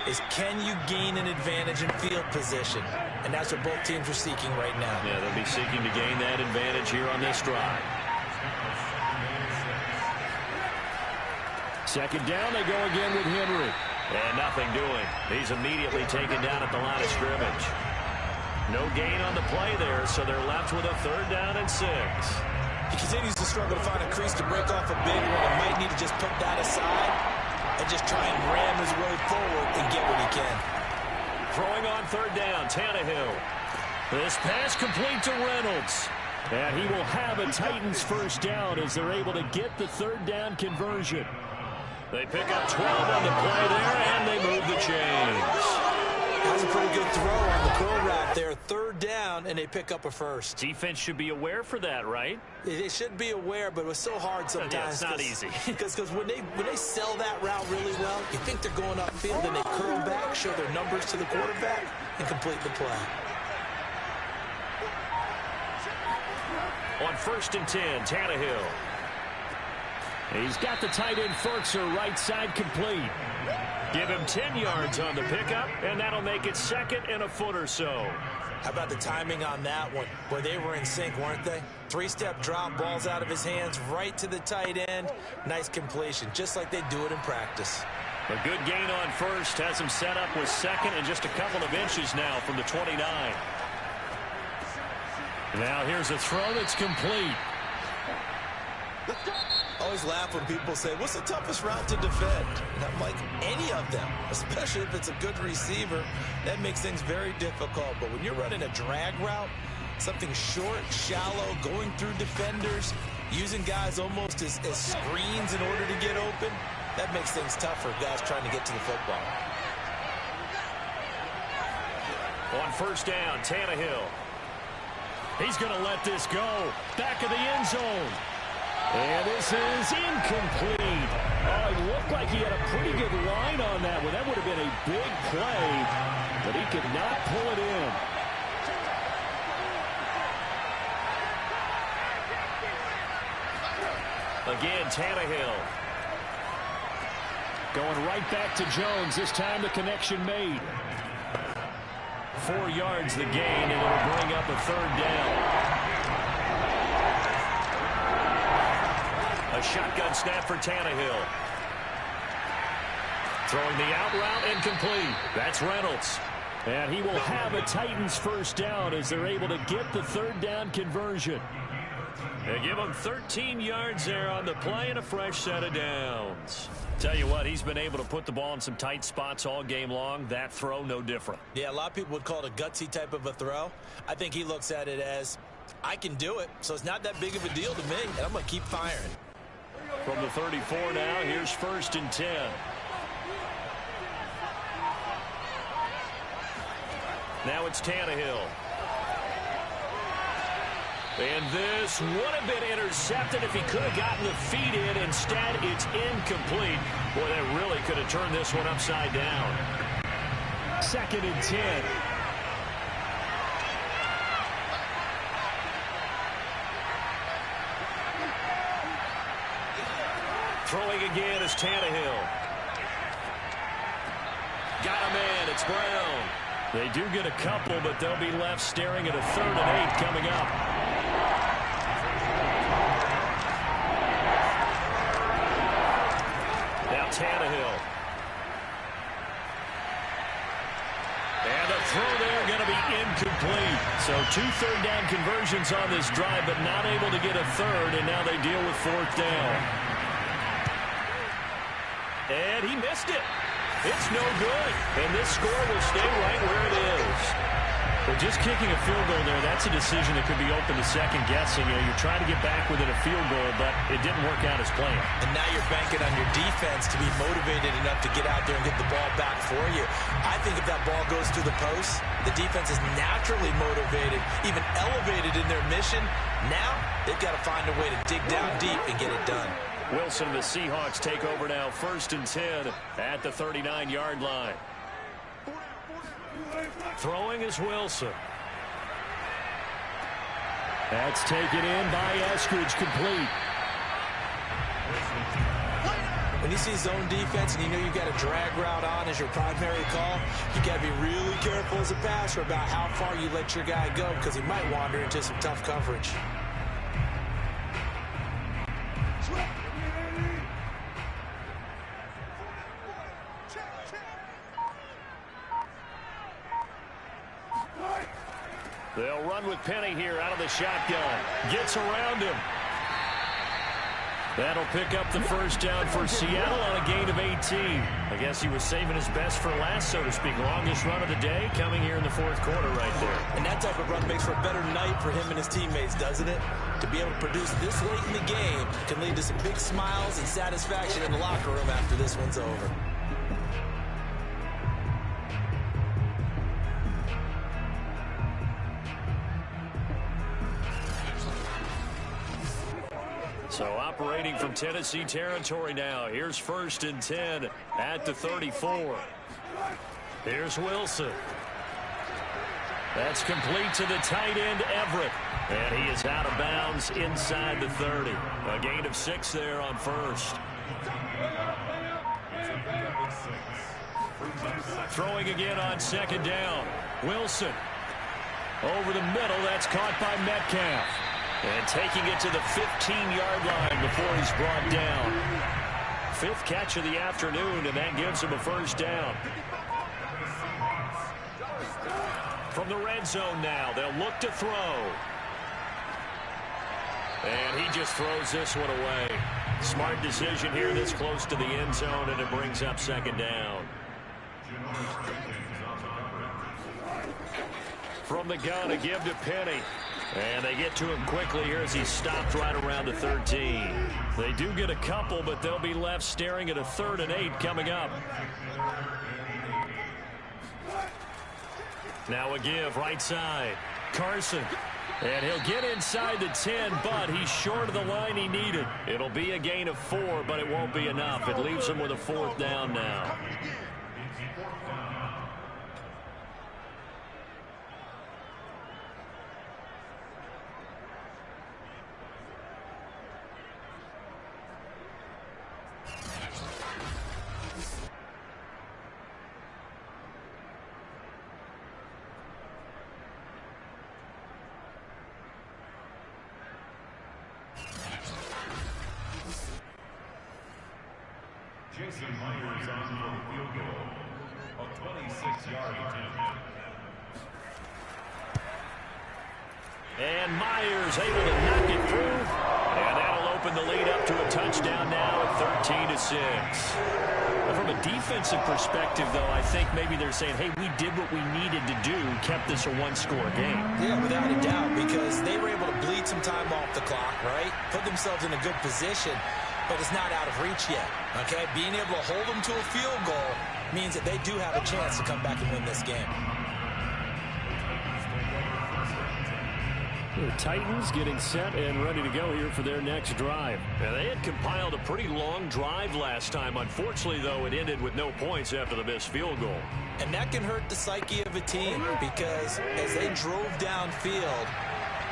is, can you gain an advantage in field position? And that's what both teams are seeking right now. Yeah, they'll be seeking to gain that advantage here on this drive. Second down, they go again with Henry. And nothing doing. He's immediately taken down at the line of scrimmage. No gain on the play there, so they're left with a 3rd down and 6. He continues to struggle to find a crease to break off a big one. He might need to just put that aside and just try and ram his way forward and get what he can. Throwing on 3rd down, Tannehill. This pass complete to Reynolds. And he will have a Titans 1st down as they're able to get the 3rd down conversion. They pick up 12 on the play there, and they move the chains. That's a pretty good throw on the curl route there. 3rd down, and they pick up a 1st. Defense should be aware for that, right? They should be aware, but it was so hard sometimes. Yeah, it's not easy. Because when they sell that route really well, you think they're going upfield, and they curl back, show their numbers to the quarterback, and complete the play. On 1st and 10, Tannehill. He's got the tight end Ferkser right side complete. Give him 10 yards on the pickup, and that'll make it 2nd and a foot or so. How about the timing on that one, where they were in sync, weren't they? 3-step drop, balls out of his hands, right to the tight end. Nice completion, just like they do it in practice. A good gain on 1st has him set up with 2nd and just a couple of inches now from the 29. Now here's a throw that's complete. I always laugh when people say, what's the toughest route to defend? And I'm like, any of them, especially if it's a good receiver. That makes things very difficult. But when you're running a drag route, something short, shallow, going through defenders, using guys almost as screens in order to get open, that makes things tough for guys trying to get to the football. On 1st down, Tannehill. He's going to let this go. Back of the end zone. And this is incomplete. Oh, it looked like he had a pretty good line on that one. That would have been a big play, but he could not pull it in. Again, Tannehill. Going right back to Jones. This time the connection made. 4 yards the gain, and it'll bring up a 3rd down. A shotgun snap for Tannehill. Throwing the out route and complete. That's Reynolds. And he will have a Titans 1st down as they're able to get the 3rd down conversion. They give him 13 yards there on the play and a fresh set of downs. Tell you what, he's been able to put the ball in some tight spots all game long. That throw, no different. Yeah, a lot of people would call it a gutsy type of a throw. I think he looks at it as, I can do it, so it's not that big of a deal to me, and I'm going to keep firing. From the 34 now, here's 1st and 10. Now it's Tannehill. And this would have been intercepted if he could have gotten the feet in. Instead, it's incomplete. Boy, that really could have turned this one upside down. 2nd and 10. Throwing again is Tannehill. Got a man. It's Brown. They do get a couple, but they'll be left staring at a 3rd and 8 coming up. Now Tannehill. And the throw there going to be incomplete. So 2 third-down conversions on this drive, but not able to get a 3rd, and now they deal with 4th down. And he missed it. It's no good. And this score will stay right where it is. Well, just kicking a field goal there, that's a decision that could be open to second guessing. You know, you're trying to get back within a field goal, but it didn't work out as planned. And now you're banking on your defense to be motivated enough to get out there and get the ball back for you. I think if that ball goes through the post, the defense is naturally motivated, even elevated in their mission. Now they've got to find a way to dig down deep and get it done. Wilson and the Seahawks take over now, 1st and 10 at the 39-yard line. Throwing is Wilson. That's taken in by Eskridge, complete. When you see zone defense and you know you've got a drag route on as your primary call, you got to be really careful as a passer about how far you let your guy go because he might wander into some tough coverage. They'll run with Penny here out of the shotgun. Gets around him. That'll pick up the 1st down for Seattle on a gain of 18. I guess he was saving his best for last, so to speak. Longest run of the day coming here in the 4th quarter right there. And that type of run makes for a better night for him and his teammates, doesn't it? To be able to produce this late in the game can lead to some big smiles and satisfaction in the locker room after this one's over. So operating from Tennessee territory now. Here's 1st and 10 at the 34. Here's Wilson. That's complete to the tight end, Everett. And he is out of bounds inside the 30. A gain of 6 there on 1st. Throwing again on 2nd down. Wilson. Over the middle. That's caught by Metcalf. And taking it to the 15-yard line before he's brought down. 5th catch of the afternoon, and that gives him a 1st down. From the red zone now, they'll look to throw. And he just throws this one away. Smart decision here this close to the end zone, and it brings up 2nd down. From the gun, a give to Penny. And they get to him quickly here as he stopped right around the 13. They do get a couple, but they'll be left staring at a 3rd and 8 coming up. Now a give right side. Carson. And he'll get inside the 10, but he's short of the line he needed. It'll be a gain of 4, but it won't be enough. It leaves him with a 4th down now. Myers on for the field goal, a 26-yard attempt. And Myers able to knock it through. And that'll open the lead up to a touchdown now at 13-6. From a defensive perspective, though, I think maybe they're saying, hey, we did what we needed to do, kept this a one-score game. Yeah, without a doubt, because they were able to bleed some time off the clock, right? Put themselves in a good position, but it's not out of reach yet, okay? Being able to hold them to a field goal means that they do have a chance to come back and win this game. The Titans getting set and ready to go here for their next drive. And they had compiled a pretty long drive last time. Unfortunately, though, it ended with no points after the missed field goal. And that can hurt the psyche of a team because as they drove downfield,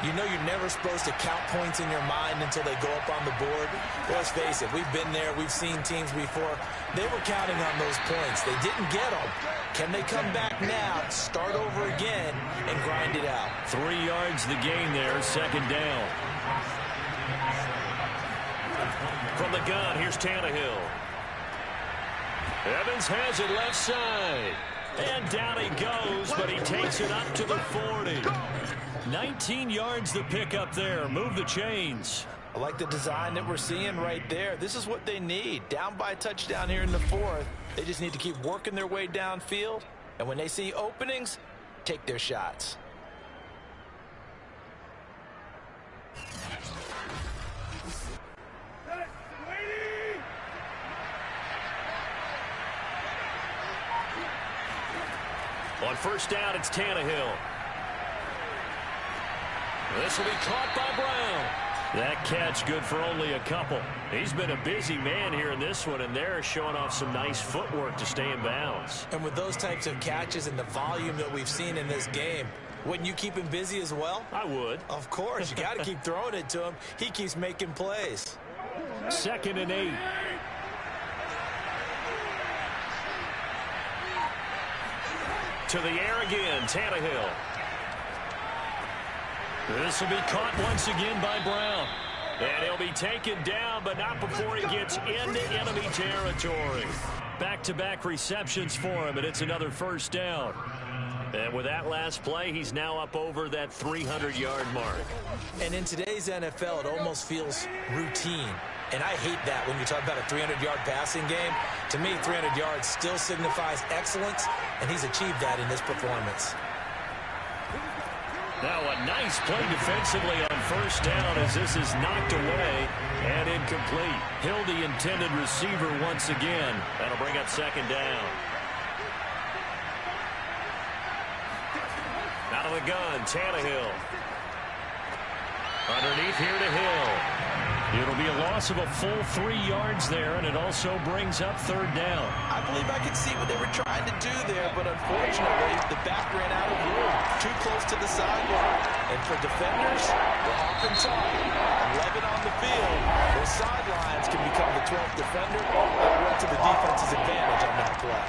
You know you're never supposed to count points in your mind until they go up on the board. Let's face it, we've been there. We've seen teams before. They were counting on those points. They didn't get them. Can they come back now, start over again, and grind it out? 3 yards the gain there, second down. From the gun, here's Tannehill. Evans has it left side. And down he goes, but he takes it up to the 40. 19 yards the pickup there. Move the chains. I like the design that we're seeing right there. This is what they need. Down by a touchdown here in the 4th. They just need to keep working their way downfield. And when they see openings, take their shots. On first down, it's Tannehill. This will be caught by Brown. That catch good for only a couple. He's been a busy man here in this one, and they're showing off some nice footwork to stay in bounds. And with those types of catches and the volume that we've seen in this game, wouldn't you keep him busy as well? I would. Of course. You got to keep throwing it to him. He keeps making plays. 2nd and 8. To the air again, Tannehill. This will be caught once again by Brown. And he'll be taken down, but not before he gets into enemy territory. Back-to-back receptions for him, and it's another first down. And with that last play, he's now up over that 300-yard mark. And in today's NFL, it almost feels routine. And I hate that when you talk about a 300-yard passing game. To me, 300 yards still signifies excellence, and he's achieved that in this performance. Now a nice play defensively on first down as this is knocked away and incomplete. Hill, the intended receiver once again. That'll bring up second down. Out of the gun, Tannehill. Underneath here to Hill. It'll be a loss of a full 3 yards there, and it also brings up third down. I believe I could see what they were trying to do there, but unfortunately, the back ran out of room. Too close to the sideline. And for defenders, they're often taught 11 on the field. Those sidelines can become the 12th defender. That went to the defense's advantage on that play.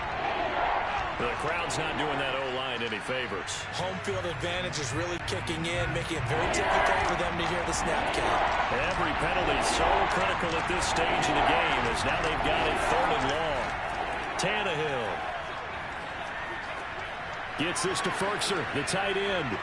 The crowd's not doing that O-line any favors. Home field advantage is really kicking in, making it very difficult for them to hear the snap count. Every penalty so critical at this stage of the game as now they've got it 3rd and long. Tannehill gets this to Ferkser, the tight end.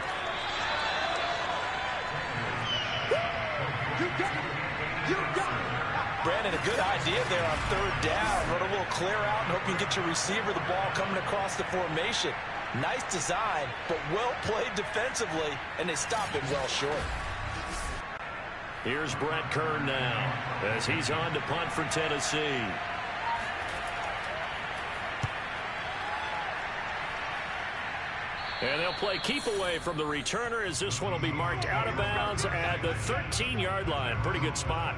Brandon, a good idea there on 3rd down. Run a little clear out and hope you can get your receiver the ball coming across the formation. Nice design, but well played defensively, and they stop it well short. Here's Brett Kern now as he's on to punt for Tennessee. And they'll play keep away from the returner as this one will be marked out of bounds at the 13-yard line. Pretty good spot.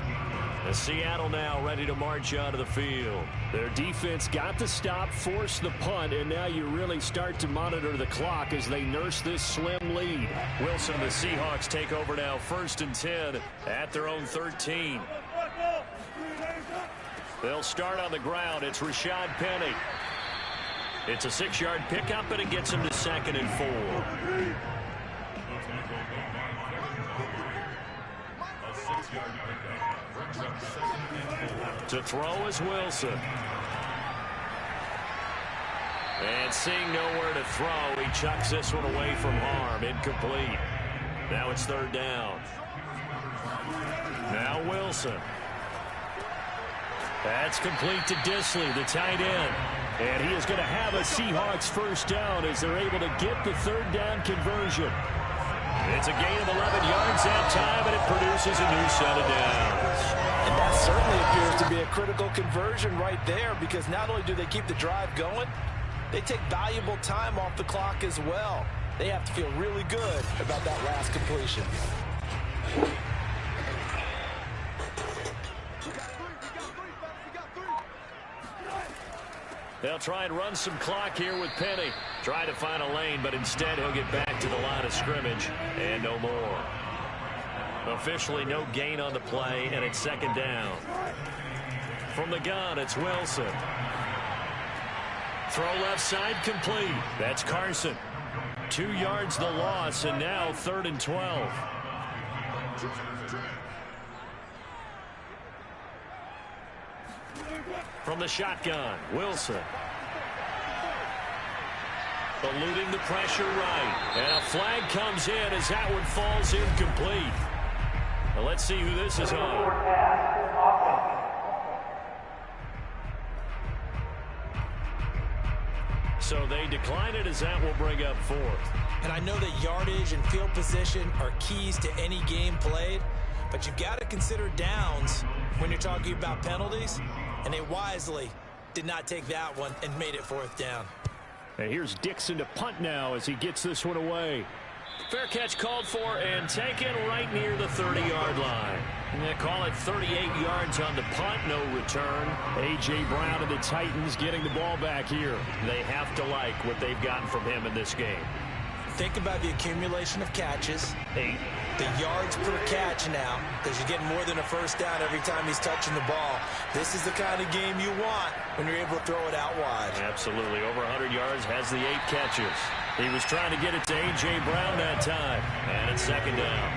As Seattle now ready to march onto the field. Their defense got the stop, forced the punt, and now you really start to monitor the clock as they nurse this slim lead. Wilson, the Seahawks take over now 1st and 10 at their own 13. They'll start on the ground. It's Rashad Penny. It's a 6-yard pickup, and it gets him to 2nd and 4. To throw is Wilson. And seeing nowhere to throw, he chucks this one away from harm. Incomplete. Now it's 3rd down. Now Wilson. That's complete to Disley, the tight end. And he is going to have a Seahawks first down as they're able to get the 3rd down conversion. It's a gain of 11 yards that time, and it produces a new set of downs. And that certainly appears to be a critical conversion right there, because not only do they keep the drive going, they take valuable time off the clock as well. They have to feel really good about that last completion. They'll try and run some clock here with Penny. Try to find a lane, but instead he'll get back to the line of scrimmage and no more. Officially no gain on the play, and it's second down. From the gun, it's Wilson. Throw left side complete. That's Carson. 2 yards the loss, and now 3rd and 12. From the shotgun, Wilson. Eluding the pressure right. And a flag comes in as that one falls incomplete. Now let's see who this is on. So they decline it as that will bring up 4th. And I know that yardage and field position are keys to any game played, but you've got to consider downs when you're talking about penalties, and they wisely did not take that one and made it 4th down. And here's Dixon to punt now as he gets this one away. Fair catch called for and taken right near the 30-yard line. And they call it 38 yards on the punt, no return. A.J. Brown and the Titans getting the ball back here. They have to like what they've gotten from him in this game. Think about the accumulation of catches. 8. The yards per catch now, because you're getting more than a 1st down every time he's touching the ball. This is the kind of game you want when you're able to throw it out wide. Absolutely. Over 100 yards, has the 8 catches. He was trying to get it to A.J. Brown that time. And it's second down.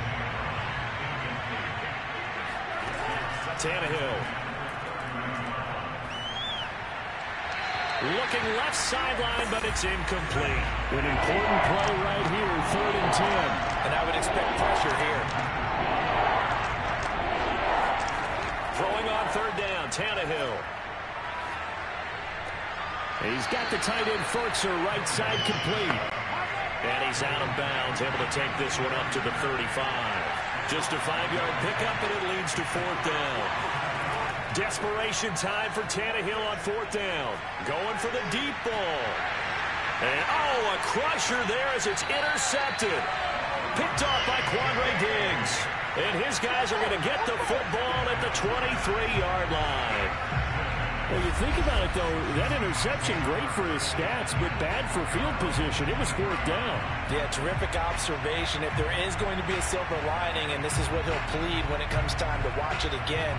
Tannehill. Looking left sideline, but it's incomplete. An important play right here, 3rd and 10. And I would expect pressure here. Throwing on 3rd down, Tannehill. He's got the tight end Furtzer right side complete. And he's out of bounds, able to take this one up to the 35. Just a 5-yard pickup, and it leads to 4th down. Desperation time for Tannehill on 4th down. Going for the deep ball. And, oh, a crusher there as it's intercepted. Picked off by Quandre Diggs. And his guys are going to get the football at the 23-yard line. Well, you think about it, though, that interception, great for his stats, but bad for field position. It was 4th down. Yeah, terrific observation. If there is going to be a silver lining, and this is what he'll plead when it comes time to watch it again,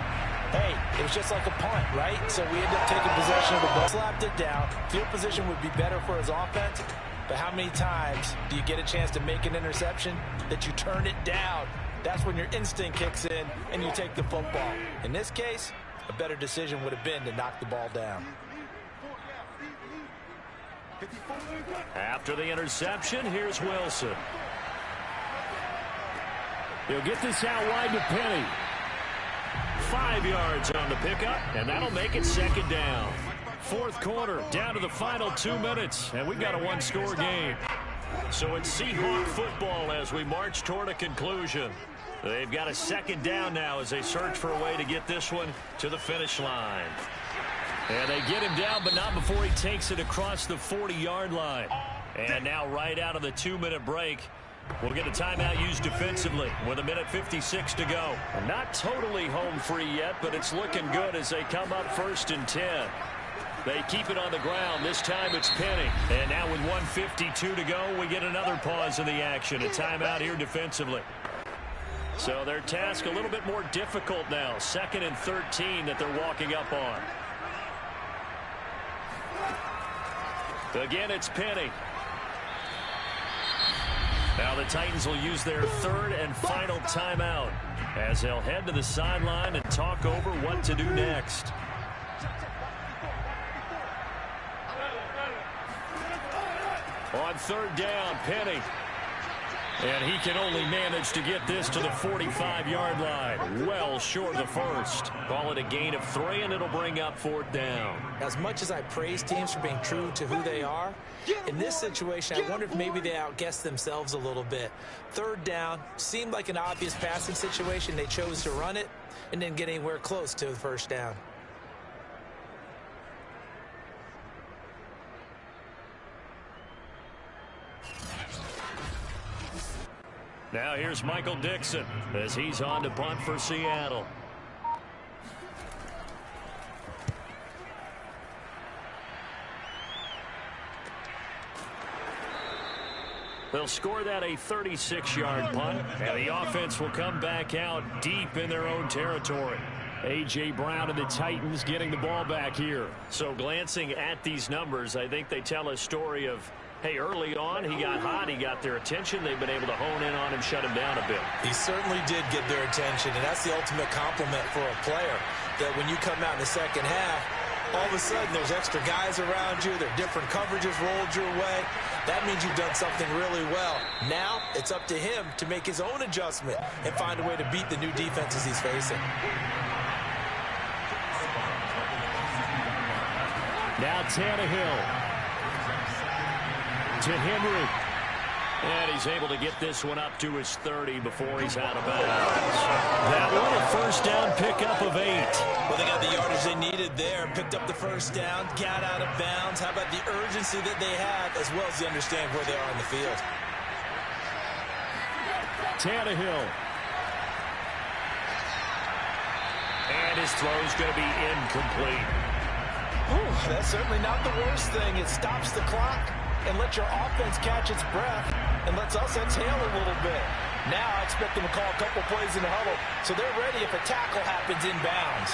hey, it was just like a punt, right? So we end up taking possession of the ball. Slapped it down. Field position would be better for his offense, but how many times do you get a chance to make an interception that you turn it down? That's when your instinct kicks in and you take the football. In this case, a better decision would have been to knock the ball down. After the interception, here's Wilson. He'll get this out wide to Penny. 5 yards on the pickup, and that'll make it second down. 4th quarter, down to the final 2 minutes, and we've got a 1-score game. So it's Seahawk football as we march toward a conclusion. They've got a second down now as they search for a way to get this one to the finish line. And they get him down, but not before he takes it across the 40-yard line. And now right out of the 2-minute break, we'll get a timeout used defensively with 1:56 to go. Not totally home free yet, but it's looking good as they come up 1st and 10. They keep it on the ground. This time it's Penny. And now with 1:52 to go, we get another pause in the action. A timeout here defensively. So their task a little bit more difficult now. 2nd and 13 that they're walking up on. Again, it's Penny. Now the Titans will use their 3rd and final timeout as they'll head to the sideline and talk over what to do next. On 3rd down, Penny. And he can only manage to get this to the 45-yard line. Well short of the 1st. Call it a gain of 3, and it'll bring up 4th down. As much as I praise teams for being true to who they are, in this situation, I wonder if maybe they outguessed themselves a little bit. 3rd down, seemed like an obvious passing situation. They chose to run it and didn't get anywhere close to the 1st down. Now here's Michael Dixon as he's on to punt for Seattle. They'll score that a 36-yard punt, and the offense will come back out deep in their own territory. A.J. Brown and the Titans getting the ball back here. So glancing at these numbers, I think they tell a story of, hey, early on he got hot, he got their attention. They've been able to hone in on him, shut him down a bit. He certainly did get their attention, and that's the ultimate compliment for a player, that when you come out in the second half, all of a sudden there's extra guys around you, there are different coverages rolled your way. That means you've done something really well. Now it's up to him to make his own adjustment and find a way to beat the new defenses he's facing. Now Tannehill to Henry. And he's able to get this one up to his 30 before he's out of bounds. That one a first down pickup of 8. Well, they got the yardage they needed there. Picked up the first down, got out of bounds. How about the urgency that they have, as well as the understand where they are on the field. Tannehill. And his throw's going to be incomplete. Ooh, that's certainly not the worst thing. It stops the clock and lets your offense catch its breath and lets us exhale a little bit. Now I expect them to call a couple plays in the huddle, so they're ready if a tackle happens inbounds.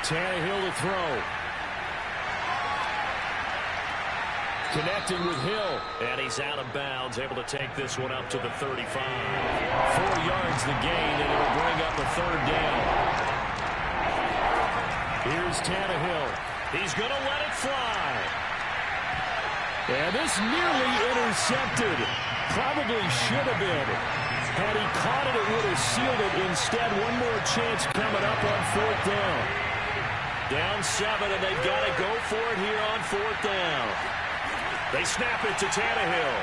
Tannehill to throw. Connecting with Hill. And he's out of bounds, able to take this one up to the 35. 4 yards the gain, and it'll bring up a third down. Here's Tannehill. He's going to let it fly. And this nearly intercepted. Probably should have been. Had he caught it, it would have sealed it. Instead, one more chance coming up on 4th down. Down 7, and they've got to go for it here on 4th down. They snap it to Tannehill.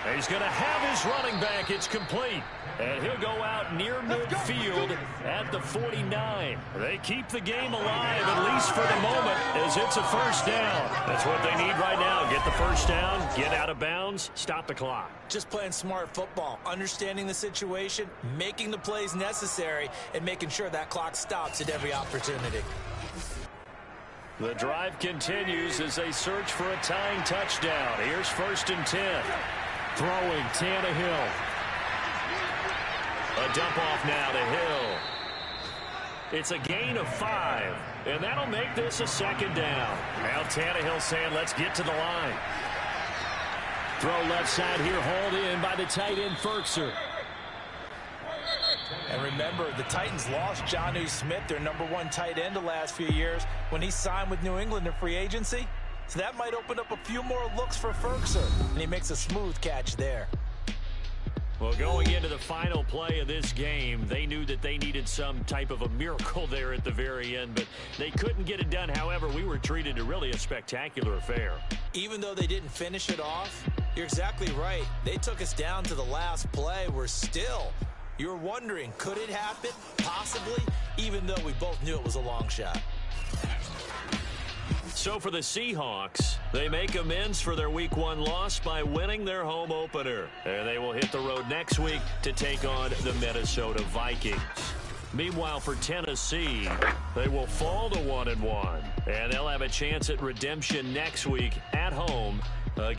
And he's going to have his running back. It's complete. And he'll go out near midfield at the 49. They keep the game alive, at least for the moment, as it's a first down. That's what they need right now. Get the first down, get out of bounds, stop the clock. Just playing smart football, understanding the situation, making the plays necessary, and making sure that clock stops at every opportunity. The drive continues as they search for a tying touchdown. Here's 1st and 10. Throwing Tannehill. A dump off now to Hill. It's a gain of 5, and that'll make this a 2nd down. Now Tannehill saying, let's get to the line. Throw left side here, hauled in by the tight end, Firkser. And remember, the Titans lost Jonnu Smith, their #1 tight end the last few years, when he signed with New England in free agency. So that might open up a few more looks for Firkser, and he makes a smooth catch there. Well, going into the final play of this game, they knew that they needed some type of a miracle there at the very end, but they couldn't get it done. However, we were treated to really a spectacular affair. Even though they didn't finish it off, you're exactly right. They took us down to the last play. We're still, you're wondering, could it happen? Possibly, even though we both knew it was a long shot. So for the Seahawks, they make amends for their Week 1 loss by winning their home opener. And they will hit the road next week to take on the Minnesota Vikings. Meanwhile, for Tennessee, they will fall to 1-1. And they'll have a chance at redemption next week at home against